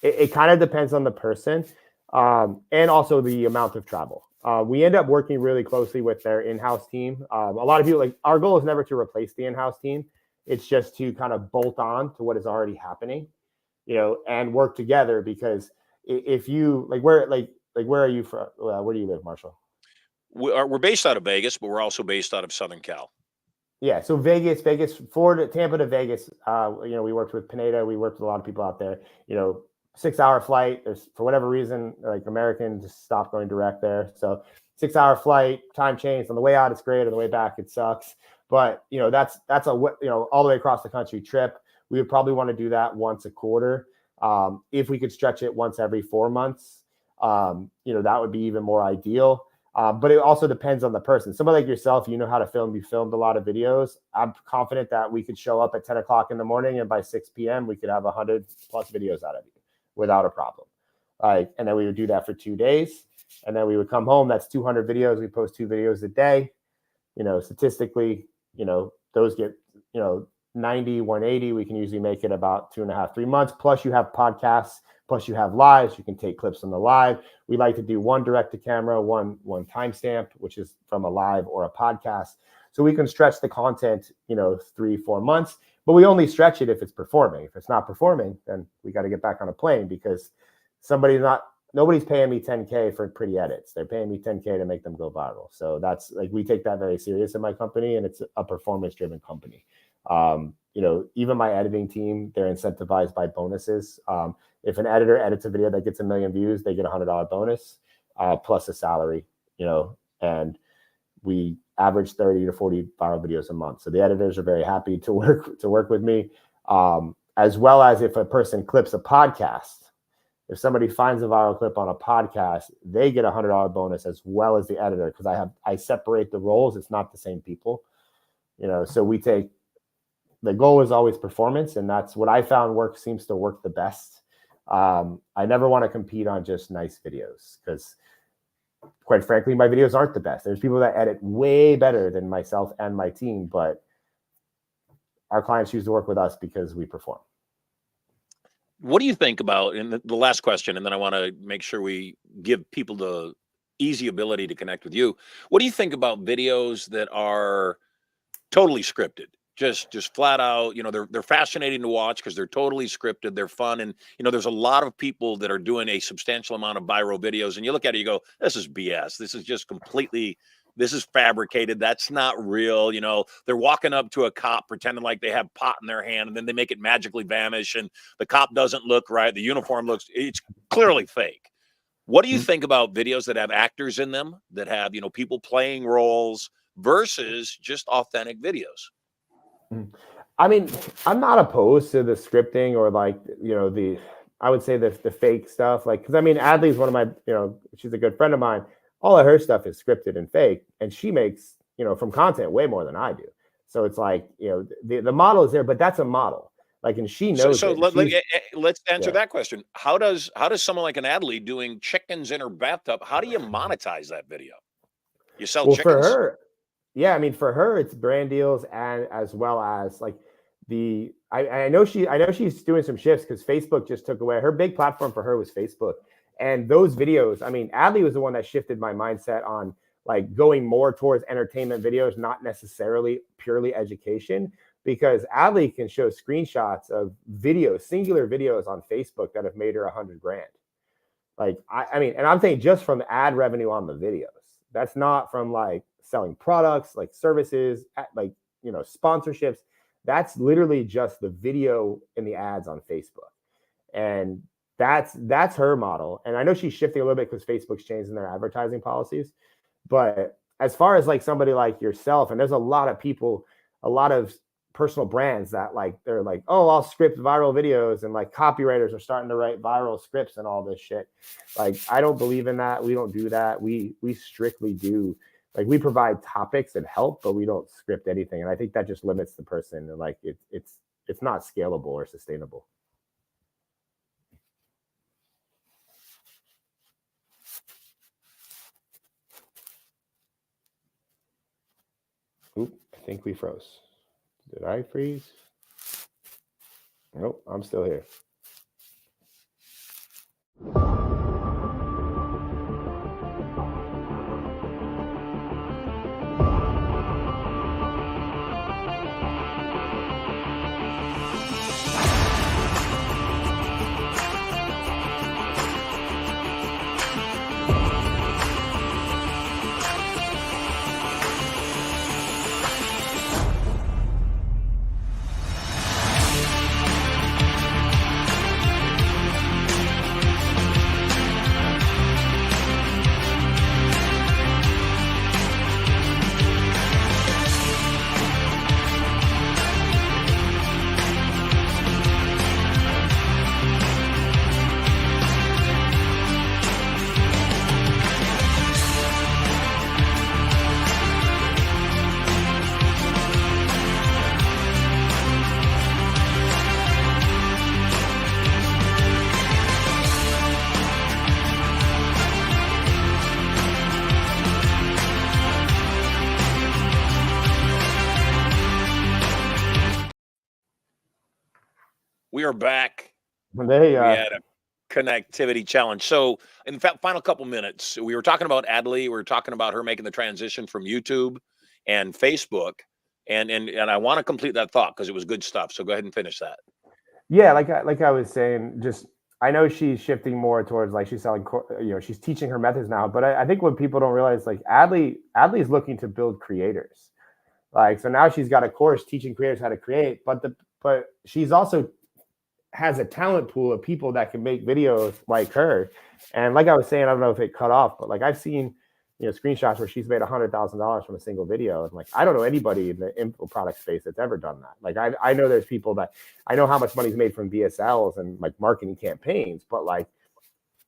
It kind of depends on the person, and also the amount of travel. We end up working really closely with their in-house team. A lot of people, our goal is never to replace the in-house team. It's just to kind of bolt on to what is already happening, and work together. Because if you where are you from? Where do you live, Marshall? We're based out of Vegas, but we're also based out of Southern Cal. Yeah, so Vegas, Florida, Tampa to Vegas. We worked with Pineda. We worked with a lot of people out there. 6-hour flight. There's, for whatever reason, like American just stopped going direct there. So 6-hour flight, time change. On the way out, it's great. On the way back, it sucks. But that's a all the way across the country trip. We would probably want to do that once a quarter. If we could stretch it once every 4 months, that would be even more ideal. But it also depends on the person. Somebody like yourself, you know how to film. You filmed a lot of videos. I'm confident that we could show up at 10 o'clock in the morning, and by 6 p.m. we could have 100+ videos out of you without a problem. And then we would do that for 2 days, and then we would come home. That's 200 videos. We post 2 videos a day. Statistically, those get 90, 180. We can usually make it about 2.5, 3 months. Plus, you have podcasts. Plus, you have lives. You can take clips from the live. We like to do one direct to camera, one timestamp, which is from a live or a podcast. So we can stretch the content, 3-4 months. But we only stretch it if it's performing. If it's not performing, then we got to get back on a plane, because nobody's paying me 10K for pretty edits. They're paying me 10K to make them go viral. So that's we take that very serious in my company, and it's a performance-driven company. Even my editing team, they're incentivized by bonuses. If an editor edits a video that gets 1 million views, they get a $100 bonus, plus a salary, and we average 30 to 40 viral videos a month. So the editors are very happy to work with me, as well as if a person clips a podcast. If somebody finds a viral clip on a podcast, they get a $100 bonus as well as the editor, because I separate the roles. It's not the same people, so the goal is always performance, and that's what I found seems to work the best. I never want to compete on just nice videos, because quite frankly, my videos aren't the best. There's people that edit way better than myself and my team, but our clients choose to work with us because we perform. What do you think about, and the last question, and then I want to make sure we give people the easy ability to connect with you. What do you think about videos that are totally scripted? Just flat out, they're fascinating to watch because they're totally scripted, they're fun. And there's a lot of people that are doing a substantial amount of viral videos, and you look at it, you go, this is BS. This is just completely, this is fabricated. That's not real. They're walking up to a cop pretending like they have pot in their hand, and then they make it magically vanish, and the cop doesn't look right. The uniform it's clearly fake. What do you think about videos that have actors in them, that have, people playing roles versus just authentic videos? I mean, I'm not opposed to the scripting or I would say the fake stuff. Like, because I mean, Adley's one of my, she's a good friend of mine. All of her stuff is scripted and fake, and she makes, from content way more than I do. So it's like, the model is there, but that's a model. Like, and she knows. So let's answer that question. How does someone like an Adley doing chickens in her bathtub, how do you monetize that video? You sell chickens? For her, yeah, I mean, for her, it's brand deals, and as well as like I know she's doing some shifts because Facebook just took away her big platform. For her was Facebook, and those videos. I mean, Adley was the one that shifted my mindset on like going more towards entertainment videos, not necessarily purely education, because Adley can show screenshots of videos, singular videos on Facebook that have made her $100,000. Like, I mean, and I'm saying just from ad revenue on the videos. That's not from like selling products, like services, like, sponsorships. That's literally just the video and the ads on Facebook. And that's her model. And I know she's shifting a little bit because Facebook's changing their advertising policies. But as far as like somebody like yourself, and there's a lot of people, a lot of personal brands that like, they're like, oh, I'll script viral videos, and like copywriters are starting to write viral scripts and all this shit. Like, I don't believe in that. We don't do that. We strictly do, like, we provide topics and help, but we don't script anything. And I think that just limits the person, and like it's not scalable or sustainable. Oop, I think we froze. Did I freeze? Nope, I'm still here. We are back. There you We are. had a connectivity challenge. So, in fact, final couple minutes, we were talking about Adley. We were talking about her making the transition from YouTube and Facebook, and I want to complete that thought because it was good stuff. So go ahead and finish that. Yeah, like I was saying, just I know she's shifting more towards like she's selling, she's teaching her methods now. But I think what people don't realize, like Adley's looking to build creators. Like, so now she's got a course teaching creators how to create, but she's also has a talent pool of people that can make videos like her. And like I was saying, I don't know if it cut off, but like I've seen, screenshots where she's made $100,000 from a single video. And like, I don't know anybody in the info product space that's ever done that. Like, I know there's people that I know how much money's made from VSLs and like marketing campaigns, but like,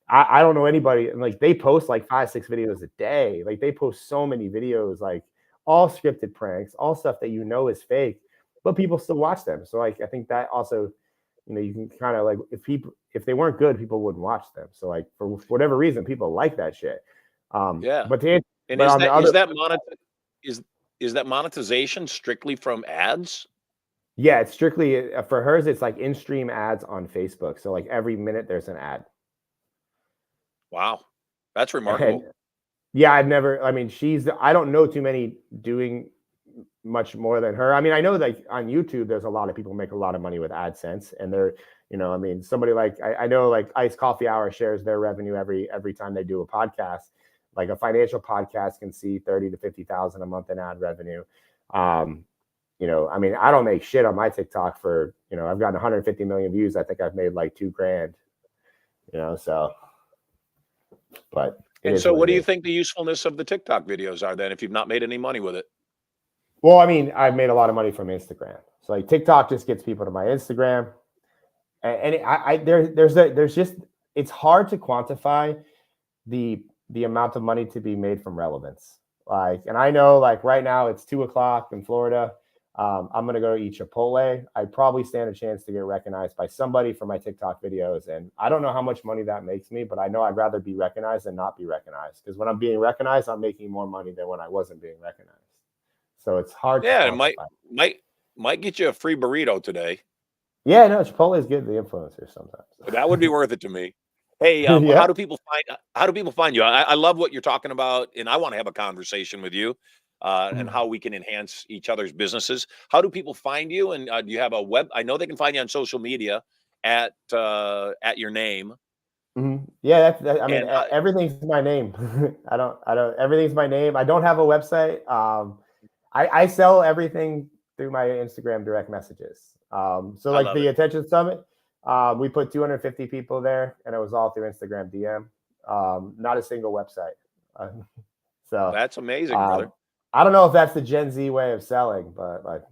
I don't know anybody. And like, they post like 5-6 videos a day. Like, they post so many videos, like all scripted pranks, all stuff that is fake, but people still watch them. So like, I think that also, you can kind of like, if they weren't good, people wouldn't watch them. So like, for whatever reason, people like that shit. Yeah. But to, And but is on the that other, is that monetization strictly from ads? yeah, it's strictly for hers. It's like in-stream ads on Facebook. So like every minute there's an ad. Wow. That's And remarkable. yeah, I mean, I don't know too many doing much more than her. I mean, I know like on YouTube, there's a lot of people make a lot of money with AdSense, and they're, I mean, somebody like I know like Ice Coffee Hour shares their revenue every time they do a podcast. Like a financial podcast can see 30 to 50,000 a month in ad revenue. I mean, I don't make shit on my TikTok for, I've gotten 150 million views. I think I've made like $2,000, so, but. And so what do you think the usefulness of the TikTok videos are then if you've not made any money with it? Well, I mean, I've made a lot of money from Instagram. So like TikTok just gets people to my Instagram. And there's just, it's hard to quantify the amount of money to be made from relevance. Like, and I know like right now it's 2:00 in Florida. I'm going to go eat Chipotle. I probably stand a chance to get recognized by somebody for my TikTok videos. And I don't know how much money that makes me, but I know I'd rather be recognized than not be recognized. Because when I'm being recognized, I'm making more money than when I wasn't being recognized. So it's hard. Yeah, it might get you a free burrito today. Yeah, no, Chipotle is good. The influencers sometimes. That would be worth it to me. Hey, Yeah. how do people find you? I love what you're talking about, and I want to have a conversation with you and how we can enhance each other's businesses. How do people find you? And do you have a web? I know they can find you on social media at your name. Mm-hmm. Yeah, I mean, And everything's my name. I don't. Everything's my name. I don't have a website. I sell everything through my Instagram direct messages. So like the Attention Summit, we put 250 people there, and it was all through Instagram DM. Not a single website. So that's amazing, brother. I don't know if that's the Gen Z way of selling, but like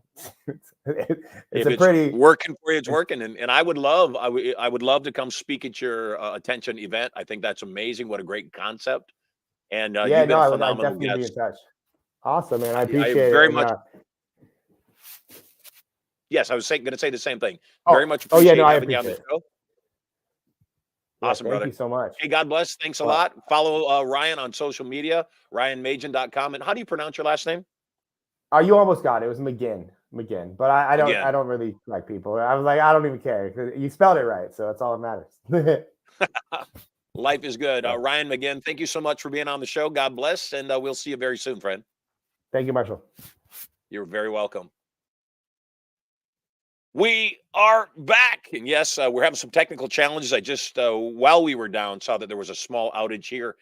it's pretty working for you. It's working, and I would love to come speak at your Attention event. I think that's amazing. What a great concept! And you've been a phenomenal guest. Be in touch. Awesome, man. I appreciate it very much. Yes, I was going to say the same thing. Oh, very much appreciate I having you on the appreciate show. Awesome, brother. Thank you so much. Hey, God bless. Thanks a lot. Follow Ryan on social media, ryanmagin.com. And how do you pronounce your last name? You almost got it. It was Magin. But I don't really like people. I was like, I don't even care because you spelled it right. So that's all that matters. Life is good. Ryan Magin, thank you so much for being on the show. God bless. And we'll see you very soon, friend. Thank you, Marshall. You're very welcome. We are back. And yes, we're having some technical challenges. I just, while we were down, saw that there was a small outage here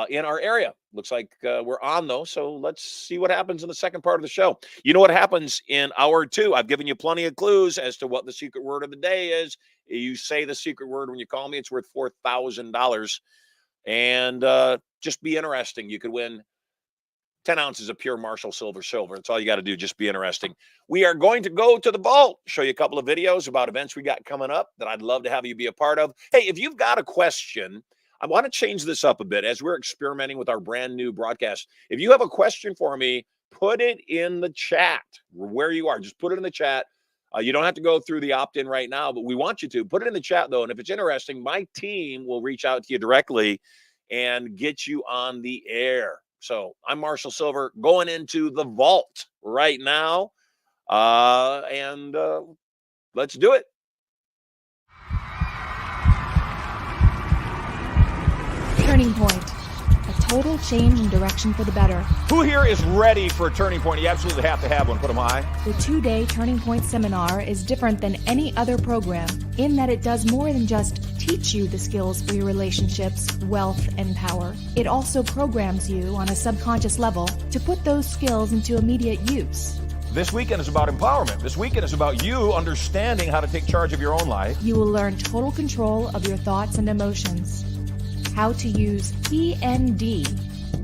in our area. Looks like we're on, though. So let's see what happens in the second part of the show. You know what happens in hour 2. I've given you plenty of clues as to what the secret word of the day is. You say the secret word when you call me. It's worth $4,000. And just be interesting. You could win 10 ounces of pure Marshall silver. That's all you got to do. Just be interesting. We are going to go to the vault, show you a couple of videos about events we got coming up that I'd love to have you be a part of. Hey, if you've got a question, I want to change this up a bit as we're experimenting with our brand new broadcast. If you have a question for me, put it in the chat where you are. Just put it in the chat. You don't have to go through the opt-in right now, but we want you to. Put it in the chat, though. And if it's interesting, my team will reach out to you directly and get you on the air. So I'm Marshall Silver going into the vault right now. And let's do it. Turning point. A total change in direction for the better. Who here is ready for a turning point? You absolutely have to have one. Put them high. The 2-day Turning Point seminar is different than any other program in that it does more than just teach you the skills for your relationships, wealth, and power. It also programs you on a subconscious level to put those skills into immediate use. This weekend is about empowerment. This weekend is about you understanding how to take charge of your own life. You will learn total control of your thoughts and emotions. How to use PND,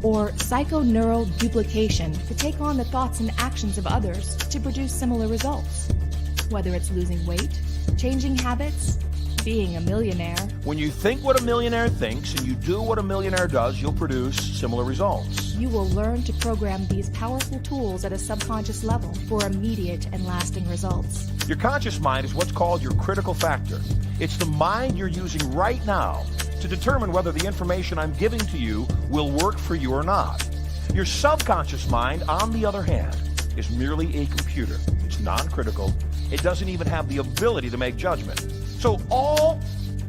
or psychoneural duplication, to take on the thoughts and actions of others to produce similar results. Whether it's losing weight, changing habits, being a millionaire. When you think what a millionaire thinks and you do what a millionaire does, you'll produce similar results. You will learn to program these powerful tools at a subconscious level for immediate and lasting results. Your conscious mind is what's called your critical factor. It's the mind you're using right now to determine whether the information I'm giving to you will work for you or not. Your subconscious mind, on the other hand, is merely a computer. It's non-critical. It doesn't even have the ability to make judgment. So all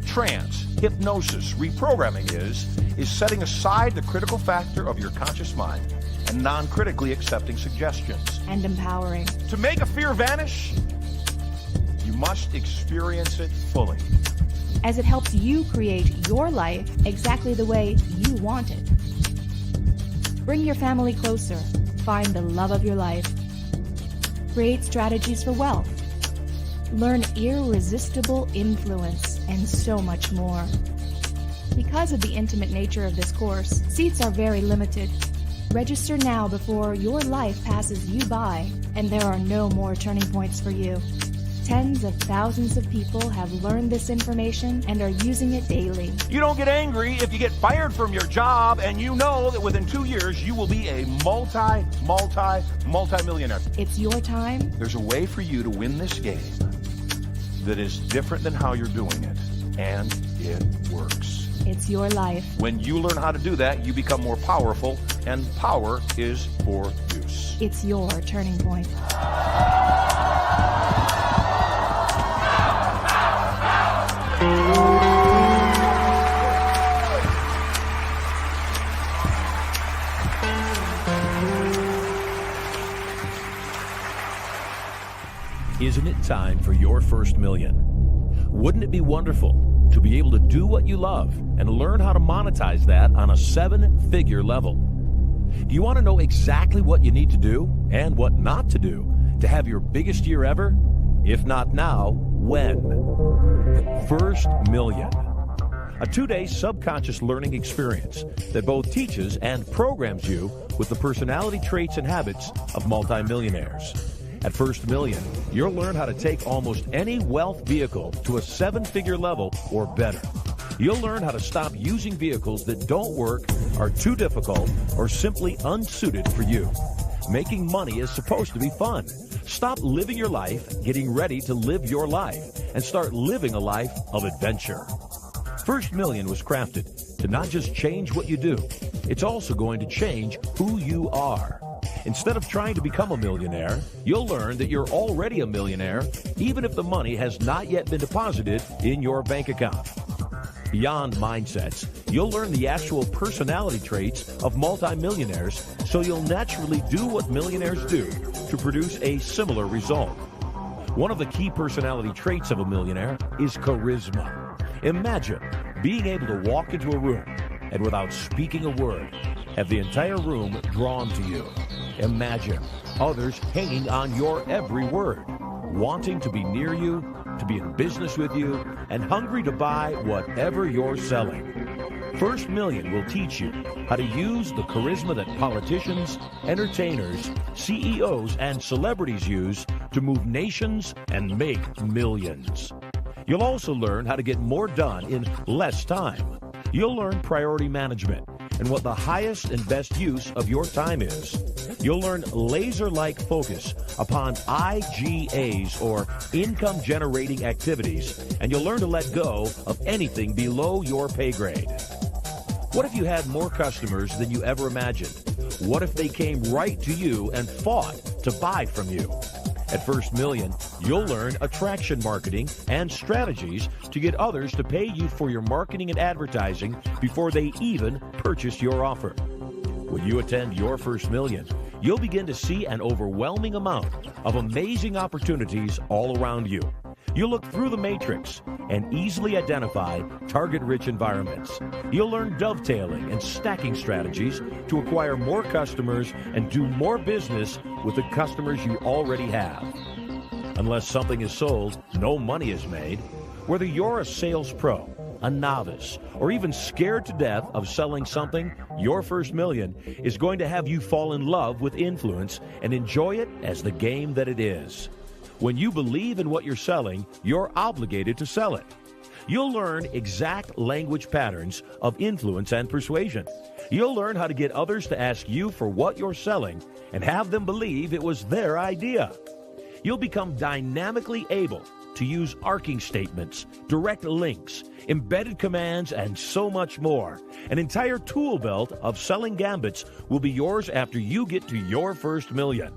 trance, hypnosis, reprogramming is setting aside the critical factor of your conscious mind and non-critically accepting suggestions. And empowering. To make a fear vanish, you must experience it fully. As it helps you create your life exactly the way you want it. Bring your family closer. Find the love of your life. Create strategies for wealth. Learn irresistible influence and so much more. Because of the intimate nature of this course, seats are very limited. Register now before your life passes you by and there are no more turning points for you. Tens of thousands of people have learned this information and are using it daily. You don't get angry if you get fired from your job and you know that within 2 years you will be a multi-millionaire. It's your time. There's a way for you to win this game that is different than how you're doing it, and it works. It's your life. When you learn how to do that, you become more powerful, and power is for use. It's your turning point. Isn't it time for your first million? Wouldn't it be wonderful to be able to do what you love and learn how to monetize that on a 7-figure level? Do you want to know exactly what you need to do and what not to do to have your biggest year ever? If not now, when? First Million. A 2-day subconscious learning experience that both teaches and programs you with the personality traits and habits of multimillionaires. At First Million, you'll learn how to take almost any wealth vehicle to a 7-figure level or better. You'll learn how to stop using vehicles that don't work, are too difficult, or simply unsuited for you. Making money is supposed to be fun. Stop living your life, getting ready to live your life, and start living a life of adventure. First Million was crafted to not just change what you do, it's also going to change who you are. Instead of trying to become a millionaire, you'll learn that you're already a millionaire, even if the money has not yet been deposited in your bank account. Beyond mindsets, you'll learn the actual personality traits of multimillionaires, so you'll naturally do what millionaires do to produce a similar result. One of the key personality traits of a millionaire is charisma. Imagine being able to walk into a room and without speaking a word, have the entire room drawn to you. Imagine others hanging on your every word, wanting to be near you, to be in business with you, and hungry to buy whatever you're selling. First Million will teach you how to use the charisma that politicians, entertainers, CEOs, and celebrities use to move nations and make millions. You'll also learn how to get more done in less time. You'll learn priority management and what the highest and best use of your time is. You'll learn laser-like focus upon IGAs, or income-generating activities, and you'll learn to let go of anything below your pay grade. What if you had more customers than you ever imagined? What if they came right to you and fought to buy from you? At First Million, you'll learn attraction marketing and strategies to get others to pay you for your marketing and advertising before they even purchase your offer. When you attend your First Million, you'll begin to see an overwhelming amount of amazing opportunities all around you. You'll look through the matrix and easily identify target-rich environments. You'll learn dovetailing and stacking strategies to acquire more customers and do more business with the customers you already have. Unless something is sold, no money is made. Whether you're a sales pro, a novice, or even scared to death of selling something, your First Million is going to have you fall in love with influence and enjoy it as the game that it is. When you believe in what you're selling, you're obligated to sell it. You'll learn exact language patterns of influence and persuasion. You'll learn how to get others to ask you for what you're selling and have them believe it was their idea. You'll become dynamically able to use arcing statements, direct links, embedded commands, and so much more. An entire tool belt of selling gambits will be yours after you get to your first million.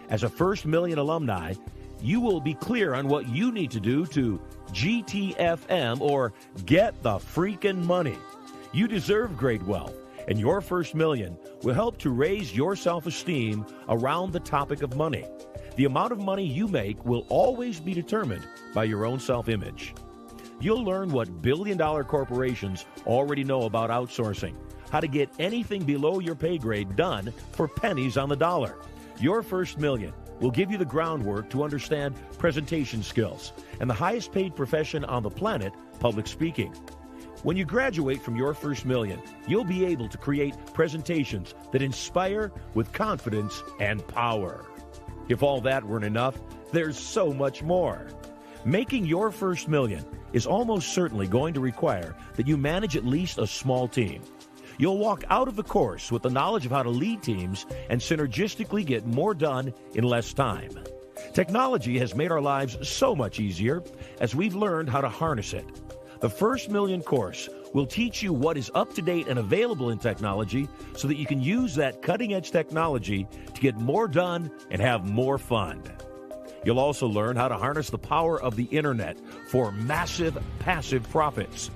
As a First Million alumni, you will be clear on what you need to do to GTFM or get the freaking money. You deserve great wealth, and your first million will help to raise your self-esteem around the topic of money. The amount of money you make will always be determined by your own self-image. You'll learn what billion-dollar corporations already know about outsourcing, how to get anything below your pay grade done for pennies on the dollar. Your first million will give you the groundwork to understand presentation skills and the highest paid profession on the planet, public speaking. When you graduate from your first million, you'll be able to create presentations that inspire with confidence and power. If all that weren't enough, there's so much more. Making your first million is almost certainly going to require that you manage at least a small team. You'll walk out of the course with the knowledge of how to lead teams and synergistically get more done in less time. Technology has made our lives so much easier as we've learned how to harness it. The First Million course will teach you what is up to date and available in technology so that you can use that cutting-edge technology to get more done and have more fun. You'll also learn how to harness the power of the internet for massive passive profits.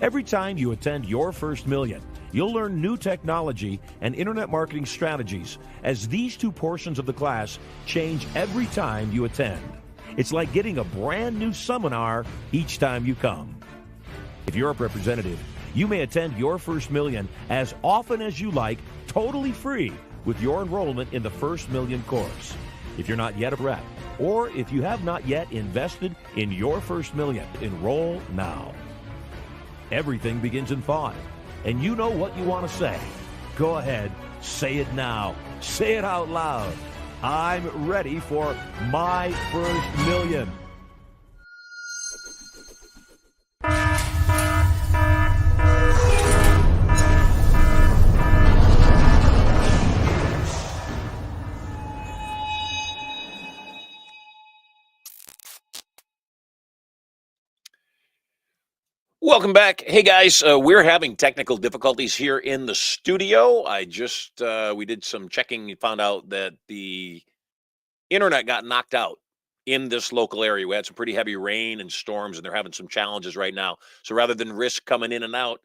Every time you attend your first million, you'll learn new technology and internet marketing strategies, as these two portions of the class change every time you attend. It's like getting a brand new seminar each time you come. If you're a representative, you may attend your first million as often as you like, totally free, with your enrollment in the First Million course. If you're not yet a rep, or if you have not yet invested in your first million, enroll now. Everything begins in thought, and you know what you want to say. Go ahead, say it now. Say it out loud. I'm ready for my first million. Welcome back. Hey guys, we're having technical difficulties here in the studio. We did some checking and found out that the internet got knocked out in this local area. We had some pretty heavy rain and storms, and they're having some challenges right now. So rather than risk coming in and out,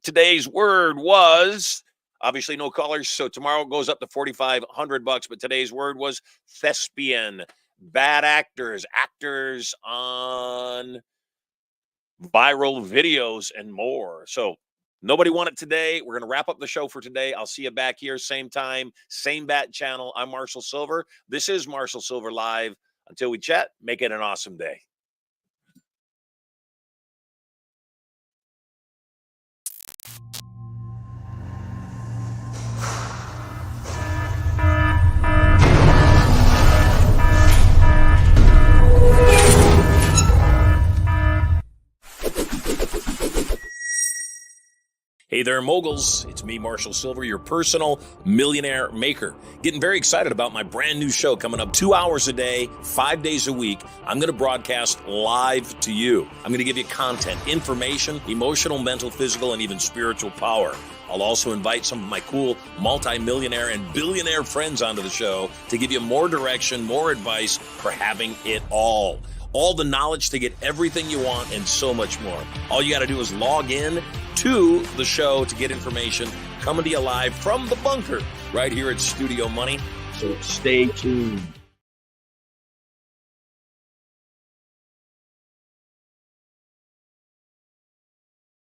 today's word was obviously no colors. So tomorrow it goes up to $4,500, but today's word was thespian, bad actors on viral videos and more. So nobody won it today. We're going to wrap up the show for today. I'll see you back here, same time, same bat channel. I'm Marshall Silver. This is Marshall Silver Live. Until we chat, make it an awesome day. Hey there, moguls. It's me, Marshall Silver, your personal millionaire maker. Getting very excited about my brand new show coming up 2 hours a day, 5 days a week. I'm going to broadcast live to you. I'm going to give you content, information, emotional, mental, physical, and even spiritual power. I'll also invite some of my cool multi-millionaire and billionaire friends onto the show to give you more direction, more advice for having it all. All the knowledge to get everything you want and so much more. All you got to do is log in to the show to get information coming to you live from the bunker right here at Studio Money. So stay tuned.